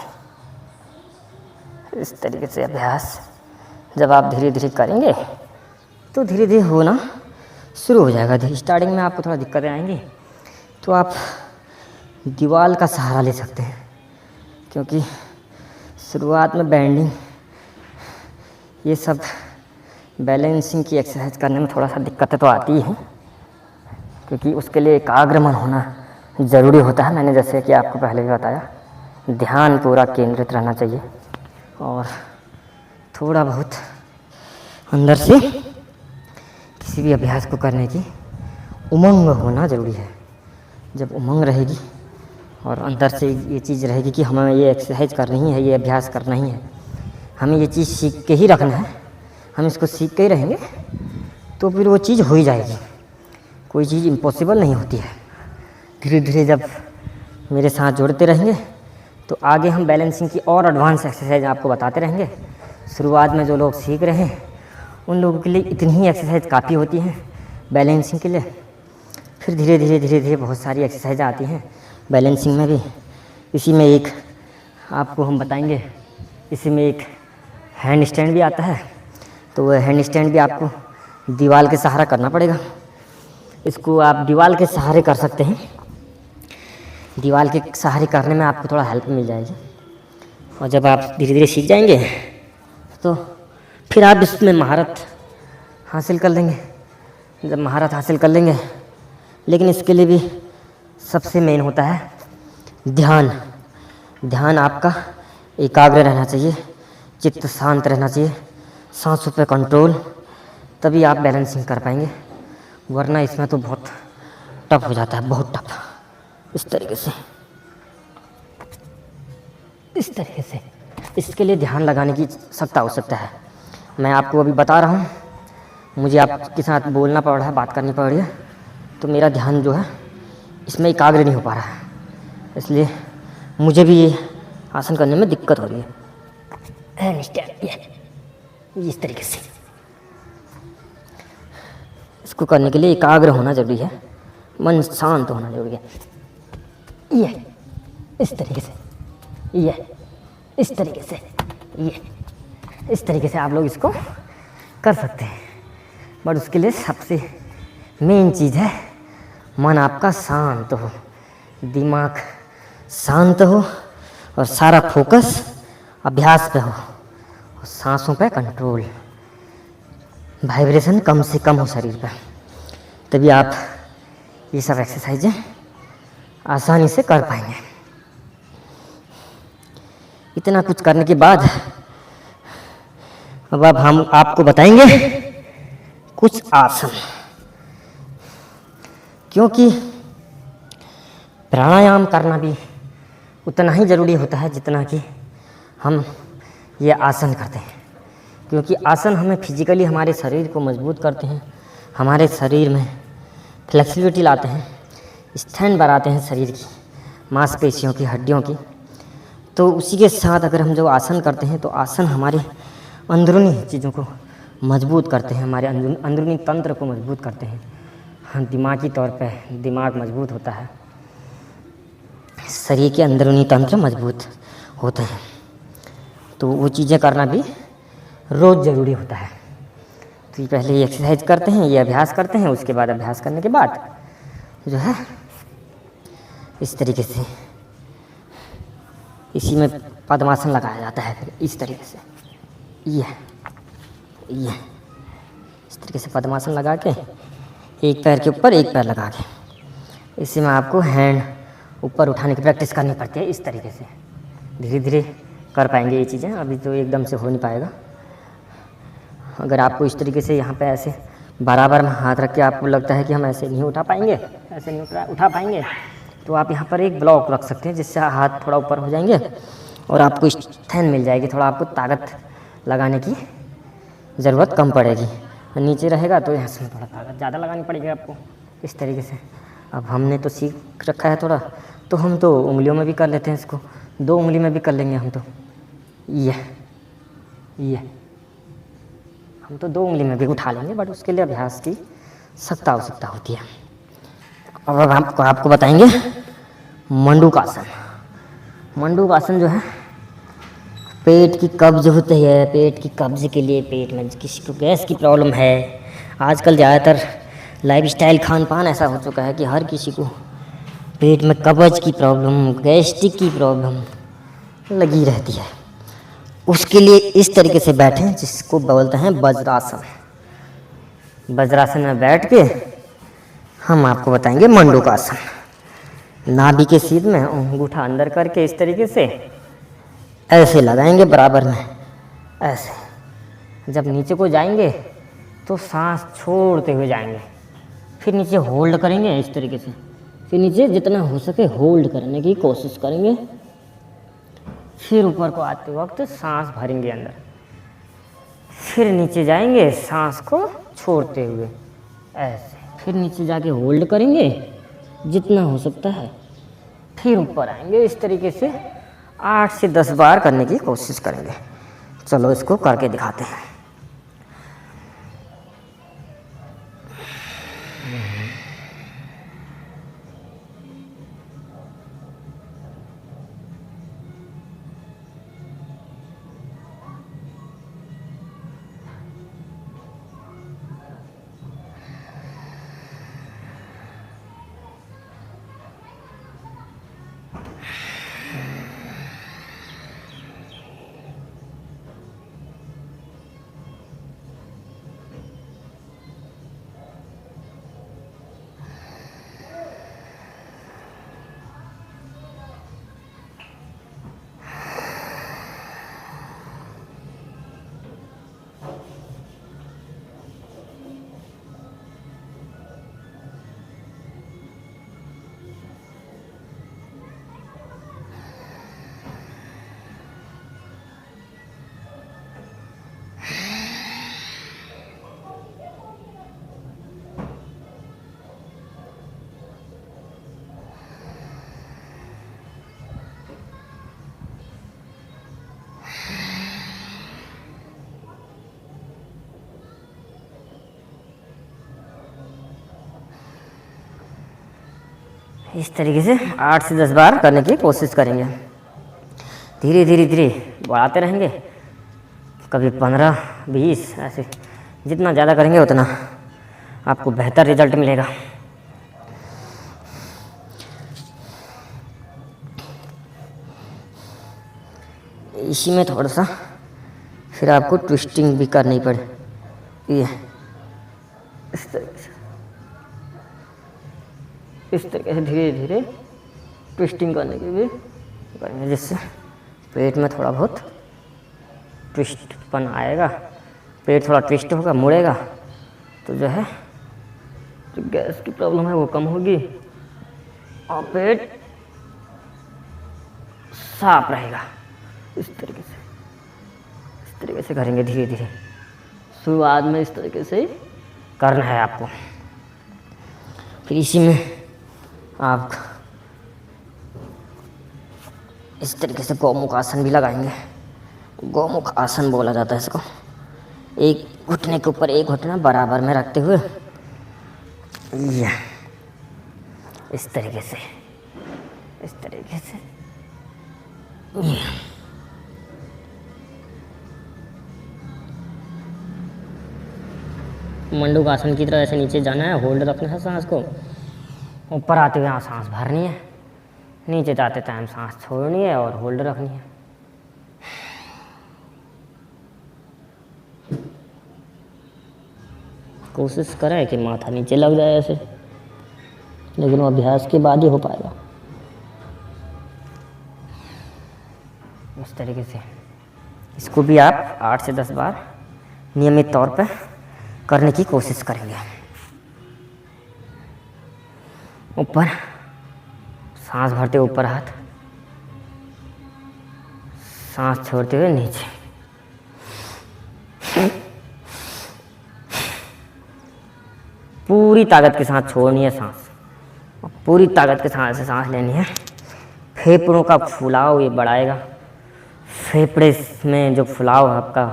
इस तरीके से। अभ्यास जब आप धीरे धीरे करेंगे तो धीरे धीरे होना शुरू हो जाएगा। स्टार्टिंग में आपको थोड़ा दिक्कतें आएंगी तो आप दीवार का सहारा ले सकते हैं, क्योंकि शुरुआत में बैंडिंग ये सब बैलेंसिंग की एक्सरसाइज करने में थोड़ा सा दिक्कतें तो आती है, क्योंकि उसके लिए एकाग्र मन होना ज़रूरी होता है। मैंने जैसे कि आपको पहले भी बताया, ध्यान पूरा केंद्रित रहना चाहिए और थोड़ा बहुत अंदर से किसी भी अभ्यास को करने की उमंग होना ज़रूरी है। जब उमंग रहेगी और अंदर से ये चीज़ रहेगी कि हमें ये एक्सरसाइज करनी ही है, ये अभ्यास करना ही है, हमें ये चीज़ सीख के ही रखना है, हम इसको सीख के ही रहेंगे, तो फिर वो चीज़ हो ही जाएगी। कोई चीज़ इम्पॉसिबल नहीं होती है। धीरे धीरे जब मेरे साथ जुड़ते रहेंगे तो आगे हम बैलेंसिंग की और एडवांस एक्सरसाइज आपको बताते रहेंगे। शुरुआत में जो लोग सीख रहे हैं उन लोगों के लिए इतनी ही एक्सरसाइज काफ़ी होती हैं बैलेंसिंग के लिए। फिर धीरे धीरे बहुत सारी एक्सरसाइज आती हैं बैलेंसिंग में भी। इसी में एक आपको हम बताएंगे, इसी में एक हैंड स्टैंड भी आता है। तो वह हैंड स्टैंड भी आपको दीवार के सहारा करना पड़ेगा। इसको आप दीवार के सहारे कर सकते हैं। दीवार के सहारे करने में आपको थोड़ा हेल्प मिल जाएगी, और जब आप धीरे धीरे सीख जाएंगे तो फिर आप इसमें महारत हासिल कर लेंगे। जब महारत हासिल कर लेंगे, लेकिन इसके लिए भी सबसे मेन होता है ध्यान। ध्यान आपका एकाग्र रहना चाहिए, चित्त शांत रहना चाहिए, सांसों पे कंट्रोल, तभी आप बैलेंसिंग कर पाएंगे। वरना इसमें तो बहुत टफ हो जाता है, बहुत टफ। इस तरीके से इसके लिए ध्यान लगाने की सख्त आवश्यकता है। मैं आपको अभी बता रहा हूँ, मुझे आपके साथ बोलना पड़ रहा है, बात करनी पड़ रही है, तो मेरा ध्यान जो है इसमें एकाग्र नहीं हो पा रहा है, इसलिए मुझे भी ये आसन करने में दिक्कत हो रही है। इस तरीके से इसको करने के लिए एकाग्र होना जरूरी है, मन शांत होना जरूरी है। ये इस तरीके से, ये इस तरीके से, ये इस तरीके से आप लोग इसको कर सकते हैं। बट उसके लिए सबसे मेन चीज़ है मन आपका शांत हो, दिमाग शांत हो, और सारा फोकस अभ्यास पे हो, और सांसों पे कंट्रोल, वाइब्रेशन कम से कम हो शरीर पे, तभी आप ये सब एक्सरसाइजें आसानी से कर पाएंगे। इतना कुछ करने के बाद अब हम आपको बताएंगे कुछ आसन, क्योंकि प्राणायाम करना भी उतना ही ज़रूरी होता है जितना कि हम ये आसन करते हैं। क्योंकि आसन हमें फिजिकली हमारे शरीर को मजबूत करते हैं, हमारे शरीर में फ्लेक्सिबिलिटी लाते हैं, स्ट्रेंथ बढ़ाते हैं शरीर की, मांसपेशियों की, हड्डियों की। तो उसी के साथ अगर हम जो आसन करते हैं तो आसन हमारे अंदरूनी चीज़ों को मजबूत करते हैं, हमारे अंदरूनी तंत्र को मजबूत करते हैं। हाँ, दिमागी तौर पे दिमाग मजबूत होता है, शरीर के अंदरूनी तंत्र मजबूत होते हैं। तो वो चीज़ें करना भी रोज़ ज़रूरी होता है। तो ये पहले ये एक्सरसाइज करते हैं, ये अभ्यास करते हैं, उसके बाद अभ्यास करने के बाद जो है इस तरीके से इसी में पद्मासन लगाया जाता है। फिर इस तरीके से ये इस तरीके से पद्मासन लगा के एक पैर के ऊपर एक पैर लगा के इसी में आपको हैंड ऊपर उठाने की प्रैक्टिस करनी पड़ती है। इस तरीके से धीरे धीरे कर पाएंगे ये चीज़ें, अभी तो एकदम से हो नहीं पाएगा। अगर आपको इस तरीके से यहाँ पे ऐसे बराबर में हाथ रख के आपको लगता है कि हम ऐसे नहीं उठा पाएंगे, ऐसे नहीं उठा पाएंगे, तो आप यहाँ पर एक ब्लॉक रख सकते हैं, जिससे हाथ थोड़ा ऊपर हो जाएंगे और आपको स्ट्रेंथ मिल जाएगी, थोड़ा आपको ताकत लगाने की ज़रूरत कम पड़ेगी। और नीचे रहेगा तो यहाँ से थोड़ा ताकत ज़्यादा लगानी पड़ेगी आपको इस तरीके से। अब हमने तो सीख रखा है थोड़ा, तो हम तो उंगलियों में भी कर लेते हैं इसको, 2 उंगली में भी कर लेंगे हम तो। ये हम तो 2 उंगली में भी उठा लेंगे, बट उसके लिए अभ्यास की सख्त आवश्यकता होती है। अब आपको बताएंगे मंडूकासन। मंडूकासन जो है पेट की कब्ज होती है, पेट की कब्ज के लिए, पेट में किसी को गैस की प्रॉब्लम है, आजकल ज़्यादातर लाइफस्टाइल खान पान ऐसा हो चुका है कि हर किसी को पेट में कब्ज की प्रॉब्लम, गैस्ट्रिक की प्रॉब्लम लगी रहती है। उसके लिए इस तरीके से बैठें, जिसको बोलते हैं वज्रासन। वज्रासन में बैठ के हम आपको बताएंगे मंडूकासन। नाभि के सीध में अंगूठा अंदर करके इस तरीके से ऐसे लगाएंगे बराबर में, ऐसे जब नीचे को जाएंगे तो सांस छोड़ते हुए जाएंगे, फिर नीचे होल्ड करेंगे इस तरीके से, फिर नीचे जितना हो सके होल्ड करने की कोशिश करेंगे, फिर ऊपर को आते वक्त सांस भरेंगे अंदर, फिर नीचे जाएंगे सांस को छोड़ते हुए ऐसे, फिर नीचे जाके होल्ड करेंगे जितना हो सकता है, फिर ऊपर आएंगे। इस तरीके से 8 से 10 बार करने की कोशिश करेंगे। चलो इसको करके दिखाते हैं। इस तरीके से 8 से 10 बार करने की कोशिश करेंगे। धीरे धीरे धीरे बढ़ाते रहेंगे, कभी 15, 20 ऐसे, जितना ज़्यादा करेंगे उतना आपको बेहतर रिजल्ट मिलेगा। इसी में थोड़ा सा फिर आपको ट्विस्टिंग भी करनी पड़े, ये इस तरीके से, इस तरीके से धीरे धीरे ट्विस्टिंग करने की भी करेंगे, जिससे पेट में थोड़ा बहुत ट्विस्टपन आएगा, पेट थोड़ा ट्विस्ट होगा, मुड़ेगा, तो जो है जो गैस की प्रॉब्लम है वो कम होगी और पेट साफ रहेगा। इस तरीके से करेंगे धीरे धीरे। शुरुआत में इस तरीके से करना है आपको। फिर इसी में आप इस तरीके से गौमुख आसन भी लगाएंगे। गौमुख आसन बोला जाता है इसको। एक घुटने के ऊपर एक घुटना बराबर में रखते हुए या इस तरीके से मंडूक आसन की तरह ऐसे नीचे जाना है, होल्ड रखना है सांस को, ऊपर आते हुए यहाँ सांस भरनी है, नीचे जाते टाइम सांस छोड़नी है और होल्ड रखनी है। कोशिश करें कि माथा नीचे लग जाए ऐसे, लेकिन वो अभ्यास के बाद ही हो पाएगा। इस तरीके से इसको भी आप 8 से 10 बार नियमित तौर पर करने की कोशिश करेंगे। ऊपर सांस भरते ऊपर हाथ, सांस छोड़ते हुए नीचे। पूरी ताकत के साथ छोड़नी है सांस, पूरी ताकत के साथ से सांस लेनी है। फेफड़ों का फुलाव ये बढ़ाएगा। फेफड़े में जो फुलाव है आपका,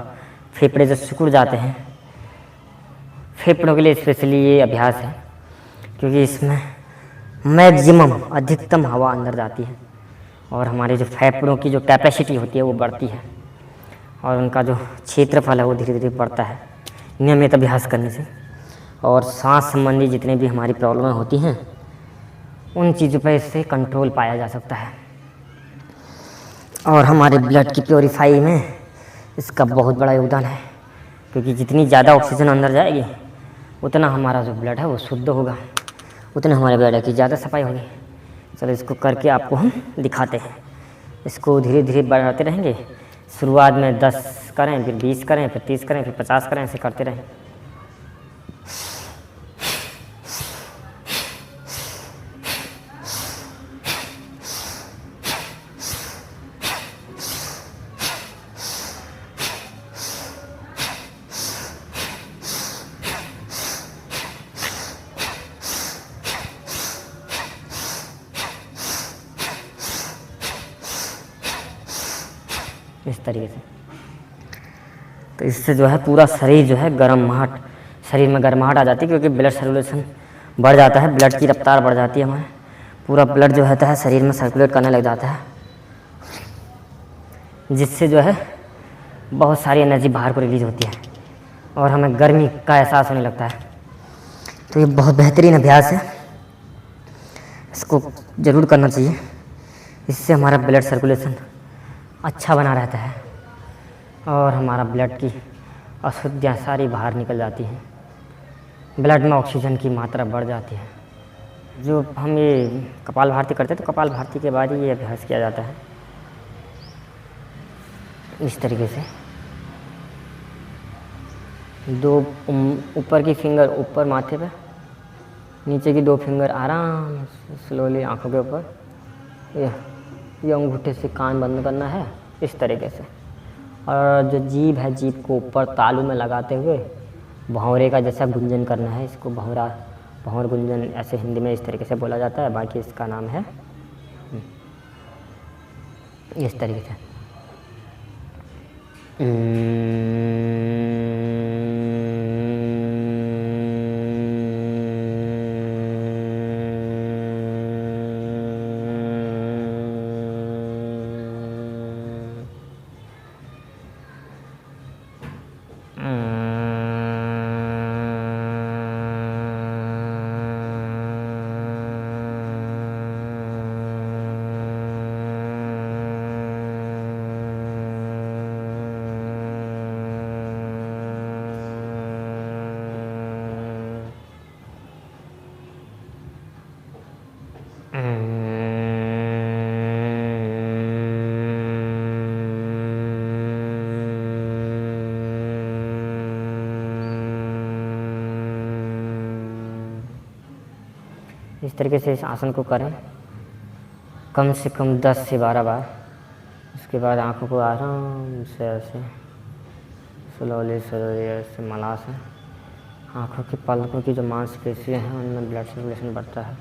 फेफड़े जो सिकुड़ जाते हैं, फेफड़ों के लिए स्पेशली ये अभ्यास है, क्योंकि इसमें मैक्सिमम अधिकतम हवा अंदर जाती है और हमारे जो फेफड़ों की जो कैपेसिटी होती है वो बढ़ती है और उनका जो क्षेत्रफल है वो धीरे धीरे बढ़ता है नियमित अभ्यास करने से। और सांस संबंधी जितने भी हमारी प्रॉब्लमें होती हैं उन चीज़ों पर इससे कंट्रोल पाया जा सकता है। और हमारे ब्लड की प्योरीफाई में इसका बहुत बड़ा योगदान है, क्योंकि जितनी ज़्यादा ऑक्सीजन अंदर जाएगी उतना हमारा जो ब्लड है वो शुद्ध होगा, उतने हमारे ब्लड की ज़्यादा सफाई होगी। चलो इसको करके आपको हम दिखाते हैं। इसको धीरे धीरे बढ़ाते रहेंगे, शुरुआत में 10 करें, फिर 20 करें, फिर 30 करें, फिर 50 करें, ऐसे करते रहें। इस तरीके से। तो इससे जो है पूरा शरीर जो है गर्माहट, शरीर में गर्माहट आ जाती है, क्योंकि ब्लड सर्कुलेशन बढ़ जाता है, ब्लड की रफ्तार बढ़ जाती है, हमारे पूरा ब्लड जो होता है शरीर में सर्कुलेट करने लग जाता है, जिससे जो है बहुत सारी एनर्जी बाहर को रिलीज होती है और हमें गर्मी का एहसास होने लगता है। तो ये बहुत बेहतरीन अभ्यास है, इसको ज़रूर करना चाहिए। इससे हमारा ब्लड सर्कुलेशन अच्छा बना रहता है और हमारा ब्लड की अशुद्धियाँ सारी बाहर निकल जाती हैं, ब्लड में ऑक्सीजन की मात्रा बढ़ जाती है। जो हम ये कपालभाति करते हैं, तो कपालभाति के बाद ही ये अभ्यास किया जाता है। इस तरीके से 2 ऊपर की फिंगर ऊपर माथे पे, नीचे की 2 फिंगर आराम से स्लोली आँखों के ऊपर, ये अंगूठे से कान बंद करना है इस तरीके से। और जो जीभ है, जीभ को ऊपर तालू में लगाते हुए भौंरे का जैसा गुंजन करना है। इसको भौर गुंजन ऐसे हिंदी में इस तरीके से बोला जाता है, बाकी इसका नाम है इस तरीके से। इस तरीके से इस आसन को करें कम से कम 10 से 12 बार। उसके बाद आँखों को आराम से ऐसे स्लोली ऐसे मलास है। आँखों की पलकों की जो मांसपेशियाँ हैं उनमें ब्लड सर्कुलेशन बढ़ता है।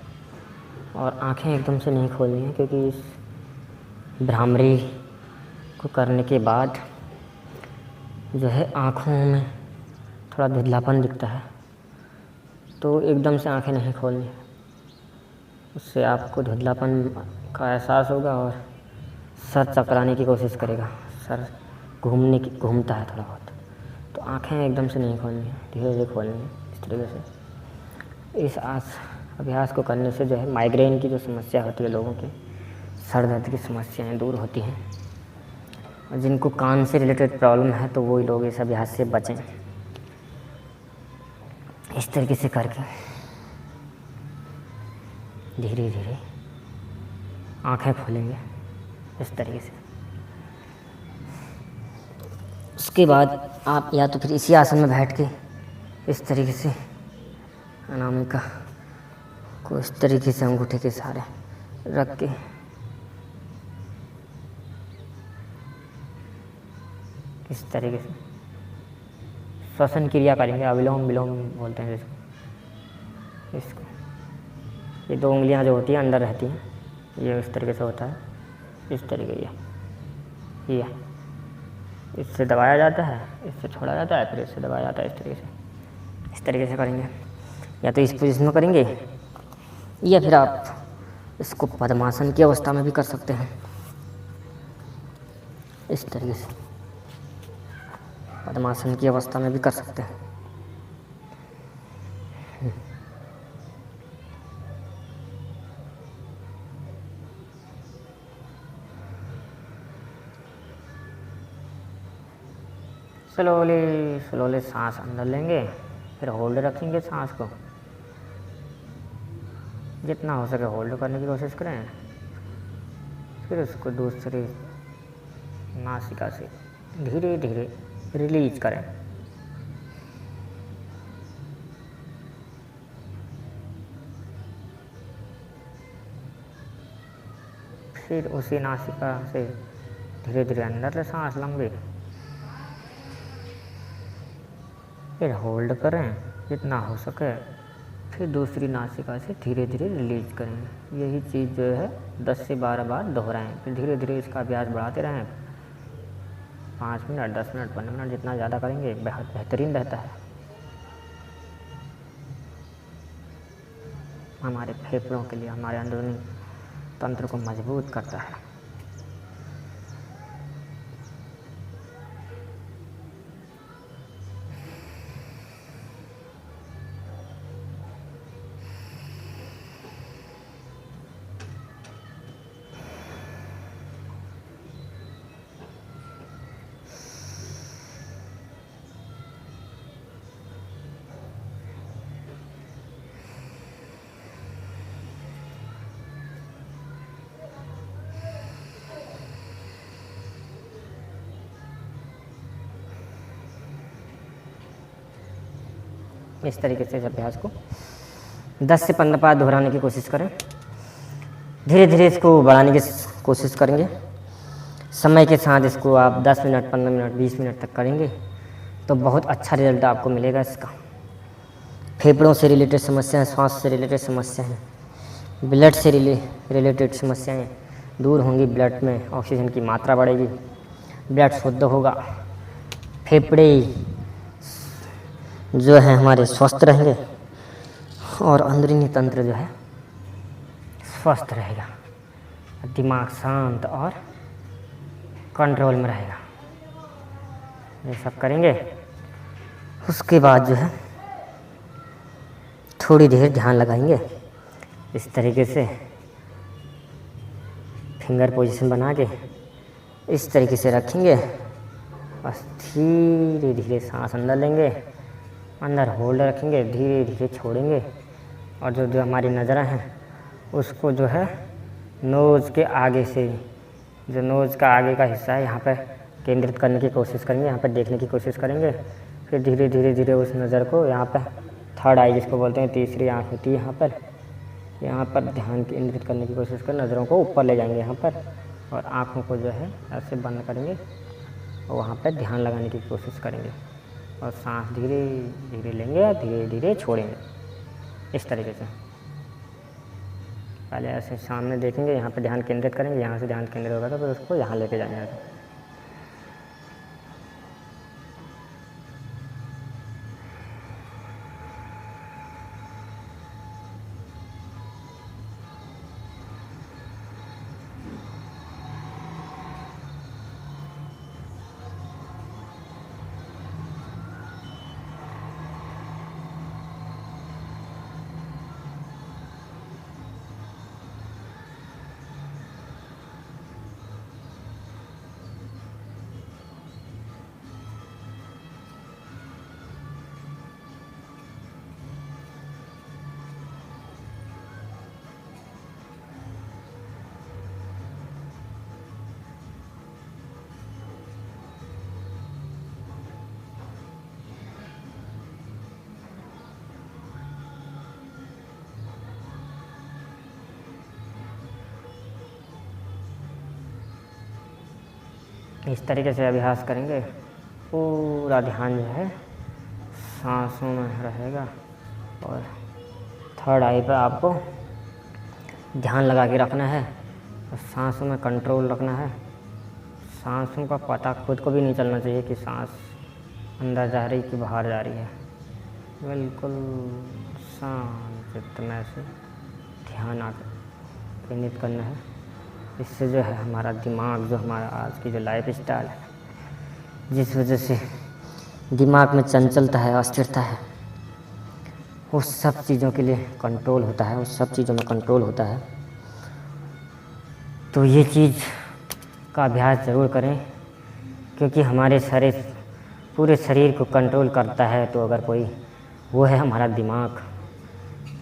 और आँखें एकदम से नहीं खोलनी है, क्योंकि इस भ्रामरी को करने के बाद जो है आँखों में थोड़ा धुंधलापन दिखता है, तो एकदम से आँखें नहीं खोलनी। उससे आपको धुंधलापन का एहसास होगा और सर चकराने की कोशिश करेगा, सर घूमता है थोड़ा बहुत। तो आँखें एकदम से नहीं खोलनी है, धीरे धीरे खोलनी है। इस तरीके से इस अभ्यास को करने से जो है माइग्रेन की जो समस्या होती है लोगों की, सर दर्द की समस्याएं दूर होती हैं। और जिनको कान से रिलेटेड प्रॉब्लम है तो वही लोग इस अभ्यास से बचें। इस तरीके से करके धीरे धीरे आँखें खोलेंगे इस तरीके से। उसके बाद आप या तो फिर इसी आसन में बैठ के इस तरीके से अनामिका को इस तरीके से अंगूठे के सहारे रख के इस तरीके से श्वसन क्रिया करेंगे। अविलोम विलोम बोलते हैं इसको। ये 2 उंगलियां जो होती हैं अंदर रहती हैं, ये इस तरीके से होता है, इस तरीके ये इससे दबाया जाता है, इससे छोड़ा जाता है, फिर इससे दबाया जाता है। इस तरीके से करेंगे। या तो इस पोजीशन में करेंगे या फिर आप इसको पद्मासन की अवस्था में भी कर सकते हैं। इस तरीके से पद्मासन की अवस्था में भी कर सकते हैं। स्लोली सांस अंदर लेंगे, फिर होल्ड रखेंगे सांस को। जितना हो सके होल्ड करने की कोशिश करें, फिर उसको दूसरी नासिका से धीरे धीरे रिलीज करें। फिर उसी नासिका से धीरे धीरे अंदर सांस लंबी, फिर होल्ड करें जितना हो सके, फिर दूसरी नासिका से धीरे धीरे रिलीज करें। यही चीज़ जो है 10 से 12 बार दोहराएं। फिर धीरे धीरे इसका अभ्यास बढ़ाते रहें। 5 मिनट, 10 मिनट, 15 मिनट जितना ज़्यादा करेंगे बहुत बेहतरीन रहता है। हमारे फेफड़ों के लिए, हमारे अंदरूनी तंत्र को मजबूत करता है। इस तरीके से इस अभ्यास को 10 से 15 बार दोहराने की कोशिश करें। धीरे धीरे इसको बढ़ाने की कोशिश करेंगे। समय के साथ इसको आप 10 मिनट, 15 मिनट, 20 मिनट तक करेंगे तो बहुत अच्छा रिजल्ट आपको मिलेगा इसका। फेफड़ों से रिलेटेड समस्याएं, श्वास से रिलेटेड समस्याएं, ब्लड से रिलेटेड समस्याएं दूर होंगी। ब्लड में ऑक्सीजन की मात्रा बढ़ेगी, ब्लड शुद्ध होगा, फेफड़े जो है हमारे स्वस्थ रहेंगे और अंदरूनी तंत्र जो है स्वस्थ रहेगा, दिमाग शांत और कंट्रोल में रहेगा। ये सब करेंगे। उसके बाद जो है थोड़ी देर ध्यान लगाएंगे। इस तरीके से फिंगर पोजीशन बना के इस तरीके से रखेंगे। बस धीरे धीरे सांस अंदर लेंगे, अंदर होल्ड रखेंगे, धीरे धीरे छोड़ेंगे। और जो हमारी नज़रें हैं उसको जो है नोज़ के आगे से, जो नोज़ का आगे का हिस्सा है यहाँ पर केंद्रित करने की कोशिश करेंगे, यहाँ पर देखने की कोशिश करेंगे। फिर धीरे धीरे धीरे उस नज़र को यहाँ पर थर्ड आई जिसको बोलते हैं, तीसरी आँख होती है, यहाँ पर ध्यान केंद्रित करने की कोशिश कर नज़रों को ऊपर ले जाएंगे यहाँ पर, और आँखों को जो है ऐसे बंद करेंगे और वहाँ पर ध्यान लगाने की कोशिश करेंगे। और सांस धीरे धीरे लेंगे और धीरे धीरे छोड़ेंगे। इस तरीके से पहले ऐसे सामने देखेंगे, यहाँ पर ध्यान केंद्रित करेंगे, यहाँ से ध्यान केंद्रित होगा तो फिर उसको यहाँ लेके जाएंगे। इस तरीके से अभ्यास करेंगे। पूरा ध्यान जो है सांसों में रहेगा और थर्ड आई पर आपको ध्यान लगा के रखना है और सांसों में कंट्रोल रखना है। सांसों का पता खुद को भी नहीं चलना चाहिए कि सांस अंदर जा रही कि बाहर जा रही है। बिल्कुल शांत चित्त से ध्यान केंद्रित करना है। इससे जो है हमारा दिमाग, जो हमारा आज की जो लाइफ स्टाइल है, जिस वजह से दिमाग में चंचलता है, अस्थिरता है, उस सब चीज़ों के लिए कंट्रोल होता है, उस सब चीज़ों में कंट्रोल होता है। तो ये चीज़ का अभ्यास ज़रूर करें, क्योंकि हमारे पूरे शरीर को कंट्रोल करता है तो अगर कोई, वो है हमारा दिमाग।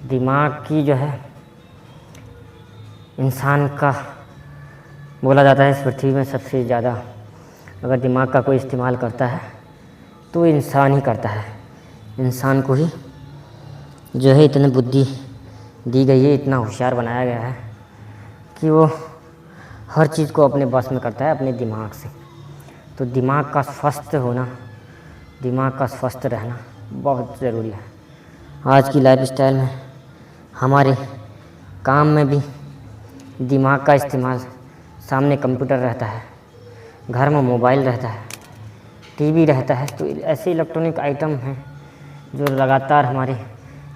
दिमाग की जो है इंसान का बोला जाता है इस पृथ्वी में सबसे ज़्यादा अगर दिमाग का कोई इस्तेमाल करता है तो इंसान ही करता है। इंसान को ही जो है इतनी बुद्धि दी गई है, इतना होशियार बनाया गया है कि वो हर चीज़ को अपने बस में करता है अपने दिमाग से। तो दिमाग का स्वस्थ होना, दिमाग का स्वस्थ रहना बहुत ज़रूरी है। आज की लाइफस्टाइल में हमारे काम में भी दिमाग का इस्तेमाल, सामने कंप्यूटर रहता है, घर में मोबाइल रहता है, टीवी रहता है, तो ऐसे इलेक्ट्रॉनिक आइटम हैं जो लगातार हमारे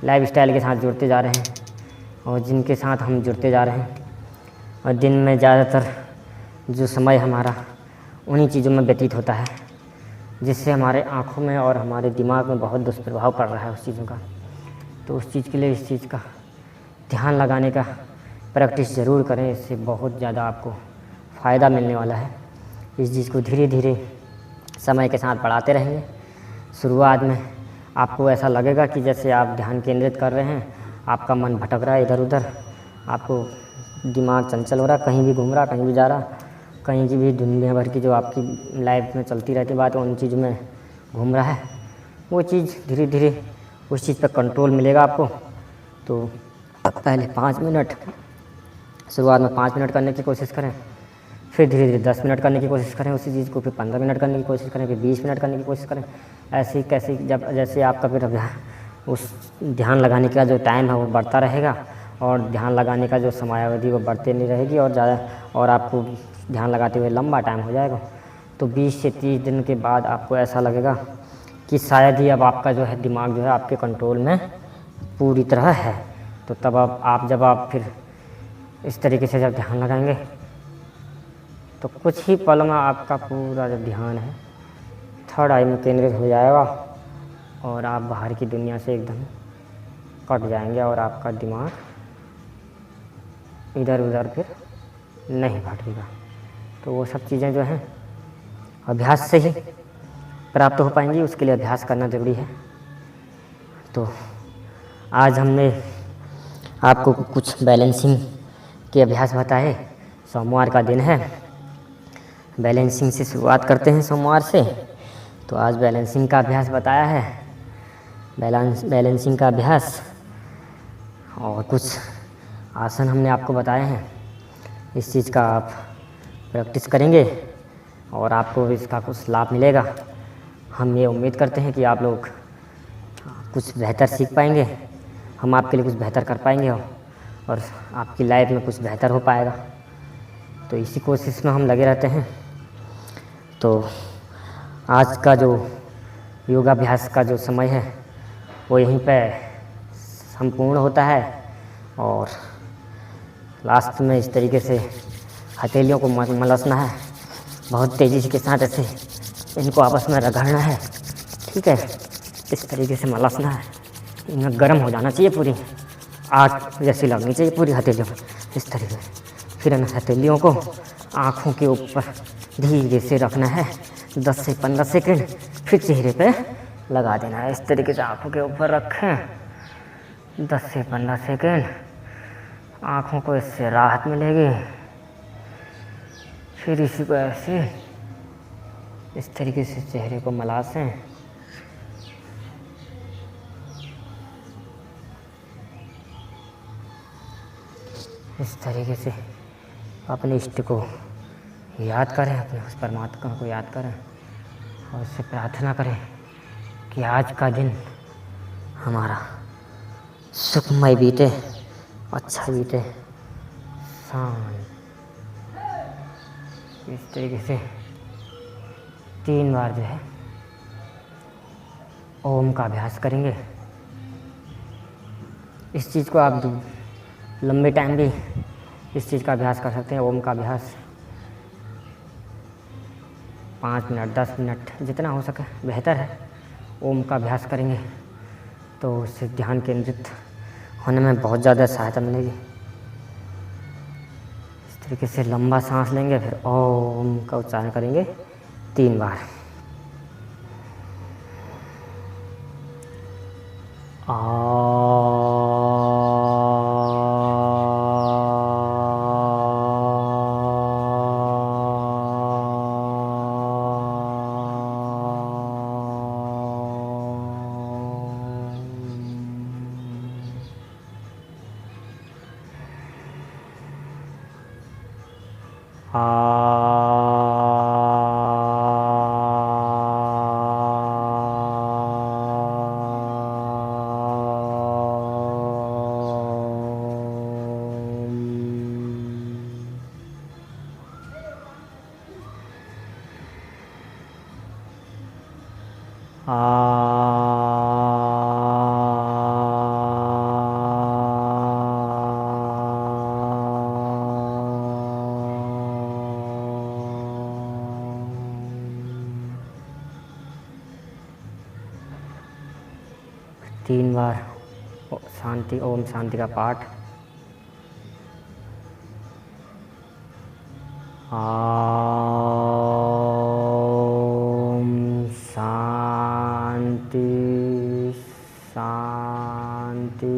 लाइफस्टाइल के साथ जुड़ते जा रहे हैं और जिनके साथ हम जुड़ते जा रहे हैं, और दिन में ज़्यादातर जो समय हमारा उन्हीं चीज़ों में व्यतीत होता है, जिससे हमारे आँखों में और हमारे दिमाग में बहुत दुष्प्रभाव पड़ रहा है उस चीज़ों का। तो उस चीज़ के लिए इस चीज़ का ध्यान लगाने का प्रैक्टिस ज़रूर करें, इससे बहुत ज़्यादा आपको फ़ायदा मिलने वाला है। इस चीज़ को धीरे धीरे समय के साथ बढ़ाते रहेंगे। शुरुआत में आपको ऐसा लगेगा कि जैसे आप ध्यान केंद्रित कर रहे हैं, आपका मन भटक रहा है इधर उधर, आपको दिमाग चंचल हो रहा, कहीं भी घूम रहा, कहीं भी जा रहा, कहीं की भी दुनिया भर की जो आपकी लाइफ में चलती रहती बात उन चीज़ों में घूम रहा है। वो चीज़ धीरे धीरे उस चीज़ पर कंट्रोल मिलेगा आपको। तो पहले 5 मिनट, शुरुआत में 5 मिनट करने की कोशिश करें, फिर धीरे धीरे 10 मिनट करने की कोशिश करें उसी चीज़ को, फिर 15 मिनट करने की कोशिश करें, फिर 20 मिनट करने की कोशिश करें। ऐसे ही कैसे जब जैसे आपका फिर उस ध्यान लगाने का जो टाइम है वो बढ़ता रहेगा और ध्यान लगाने का जो समयावधि वो बढ़ते नहीं रहेगी और ज़्यादा, और आपको ध्यान लगाते हुए लंबा टाइम हो जाएगा। तो 20 से 30 दिन के बाद आपको ऐसा लगेगा कि शायद ही अब आपका जो है दिमाग जो है आपके कंट्रोल में पूरी तरह है। तो तब जब आप फिर इस तरीके से जब ध्यान लगाएंगे तो कुछ ही पल में आपका पूरा जो ध्यान है थर्ड आई में केंद्रित हो जाएगा और आप बाहर की दुनिया से एकदम कट जाएंगे और आपका दिमाग इधर उधर फिर नहीं भटकेगा। तो वो सब चीज़ें जो हैं अभ्यास से ही प्राप्त हो पाएंगी, उसके लिए अभ्यास करना ज़रूरी है। तो आज हमने आपको कुछ बैलेंसिंग के अभ्यास बताए। सोमवार का दिन है, बैलेंसिंग से शुरुआत करते हैं सोमवार से। तो आज बैलेंसिंग का अभ्यास बताया है, बैलेंसिंग का अभ्यास और कुछ आसन हमने आपको बताए हैं। इस चीज़ का आप प्रैक्टिस करेंगे और आपको इसका कुछ लाभ मिलेगा। हम ये उम्मीद करते हैं कि आप लोग कुछ बेहतर सीख पाएंगे, हम आपके लिए कुछ बेहतर कर पाएंगे और आपकी लाइफ में कुछ बेहतर हो पाएगा। तो इसी कोशिश में हम लगे रहते हैं। तो आज का जो योगाभ्यास का जो समय है वो यहीं पे संपूर्ण होता है और लास्ट में इस तरीके से हथेलियों को मलसना है, बहुत तेज़ी के साथ ऐसे इनको आपस में रगड़ना है, ठीक है। इस तरीके से मलसना है, इनमें गर्म हो जाना चाहिए, पूरी आग जैसी लगनी चाहिए पूरी हथेलियों में, इस तरीके से। फिर इन हथेलियों को आँखों के ऊपर धीरे से रखना है 10 से 15 सेकंड, फिर चेहरे पे लगा देना है। इस तरीके से आँखों के ऊपर रखें 10 से 15 सेकंड, आँखों को इससे राहत मिलेगी। फिर इसी को ऐसे इस तरीके से चेहरे को मलासें। इस तरीके से अपने इष्ट को याद करें, अपने उस परमात्मा को याद करें और उससे प्रार्थना करें कि आज का दिन हमारा सुखमय बीते, अच्छा बीते, शांत। इस तरीके से 3 बार जो है ओम का अभ्यास करेंगे। इस चीज़ को आप लंबे टाइम भी इस चीज़ का अभ्यास कर सकते हैं। ओम का अभ्यास 5 मिनट 10 मिनट जितना हो सके बेहतर है। ओम का अभ्यास करेंगे तो उससे ध्यान केंद्रित होने में बहुत ज़्यादा सहायता मिलेगी। इस तरीके से लंबा सांस लेंगे, फिर ओम का उच्चारण करेंगे 3 बार। तीन बार शांति ओम शांति का पाठ। ओम शांति शांति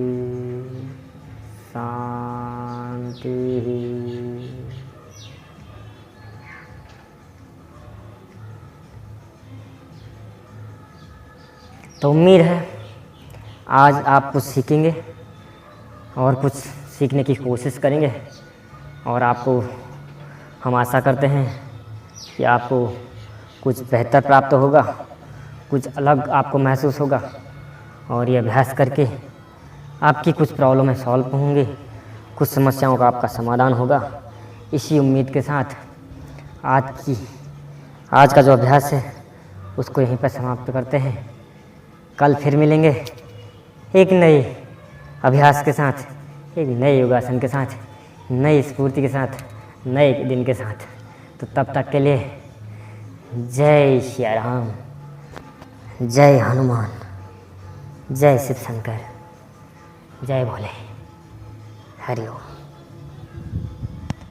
शांति। तो उम्मीद है आज आप कुछ सीखेंगे और कुछ सीखने की कोशिश करेंगे, और आपको हम आशा करते हैं कि आपको कुछ बेहतर प्राप्त होगा, कुछ अलग आपको महसूस होगा, और ये अभ्यास करके आपकी कुछ प्रॉब्लम सॉल्व होंगे, कुछ समस्याओं का आपका समाधान होगा। इसी उम्मीद के साथ आज का जो अभ्यास है उसको यहीं पर समाप्त करते हैं। कल फिर मिलेंगे एक नए अभ्यास के साथ, एक नए योगासन के साथ, नई स्फूर्ति के साथ, नए दिन के साथ। तो तब तक के लिए जय श्री राम, जय हनुमान, जय शिव शंकर, जय भोले, हरि ओम।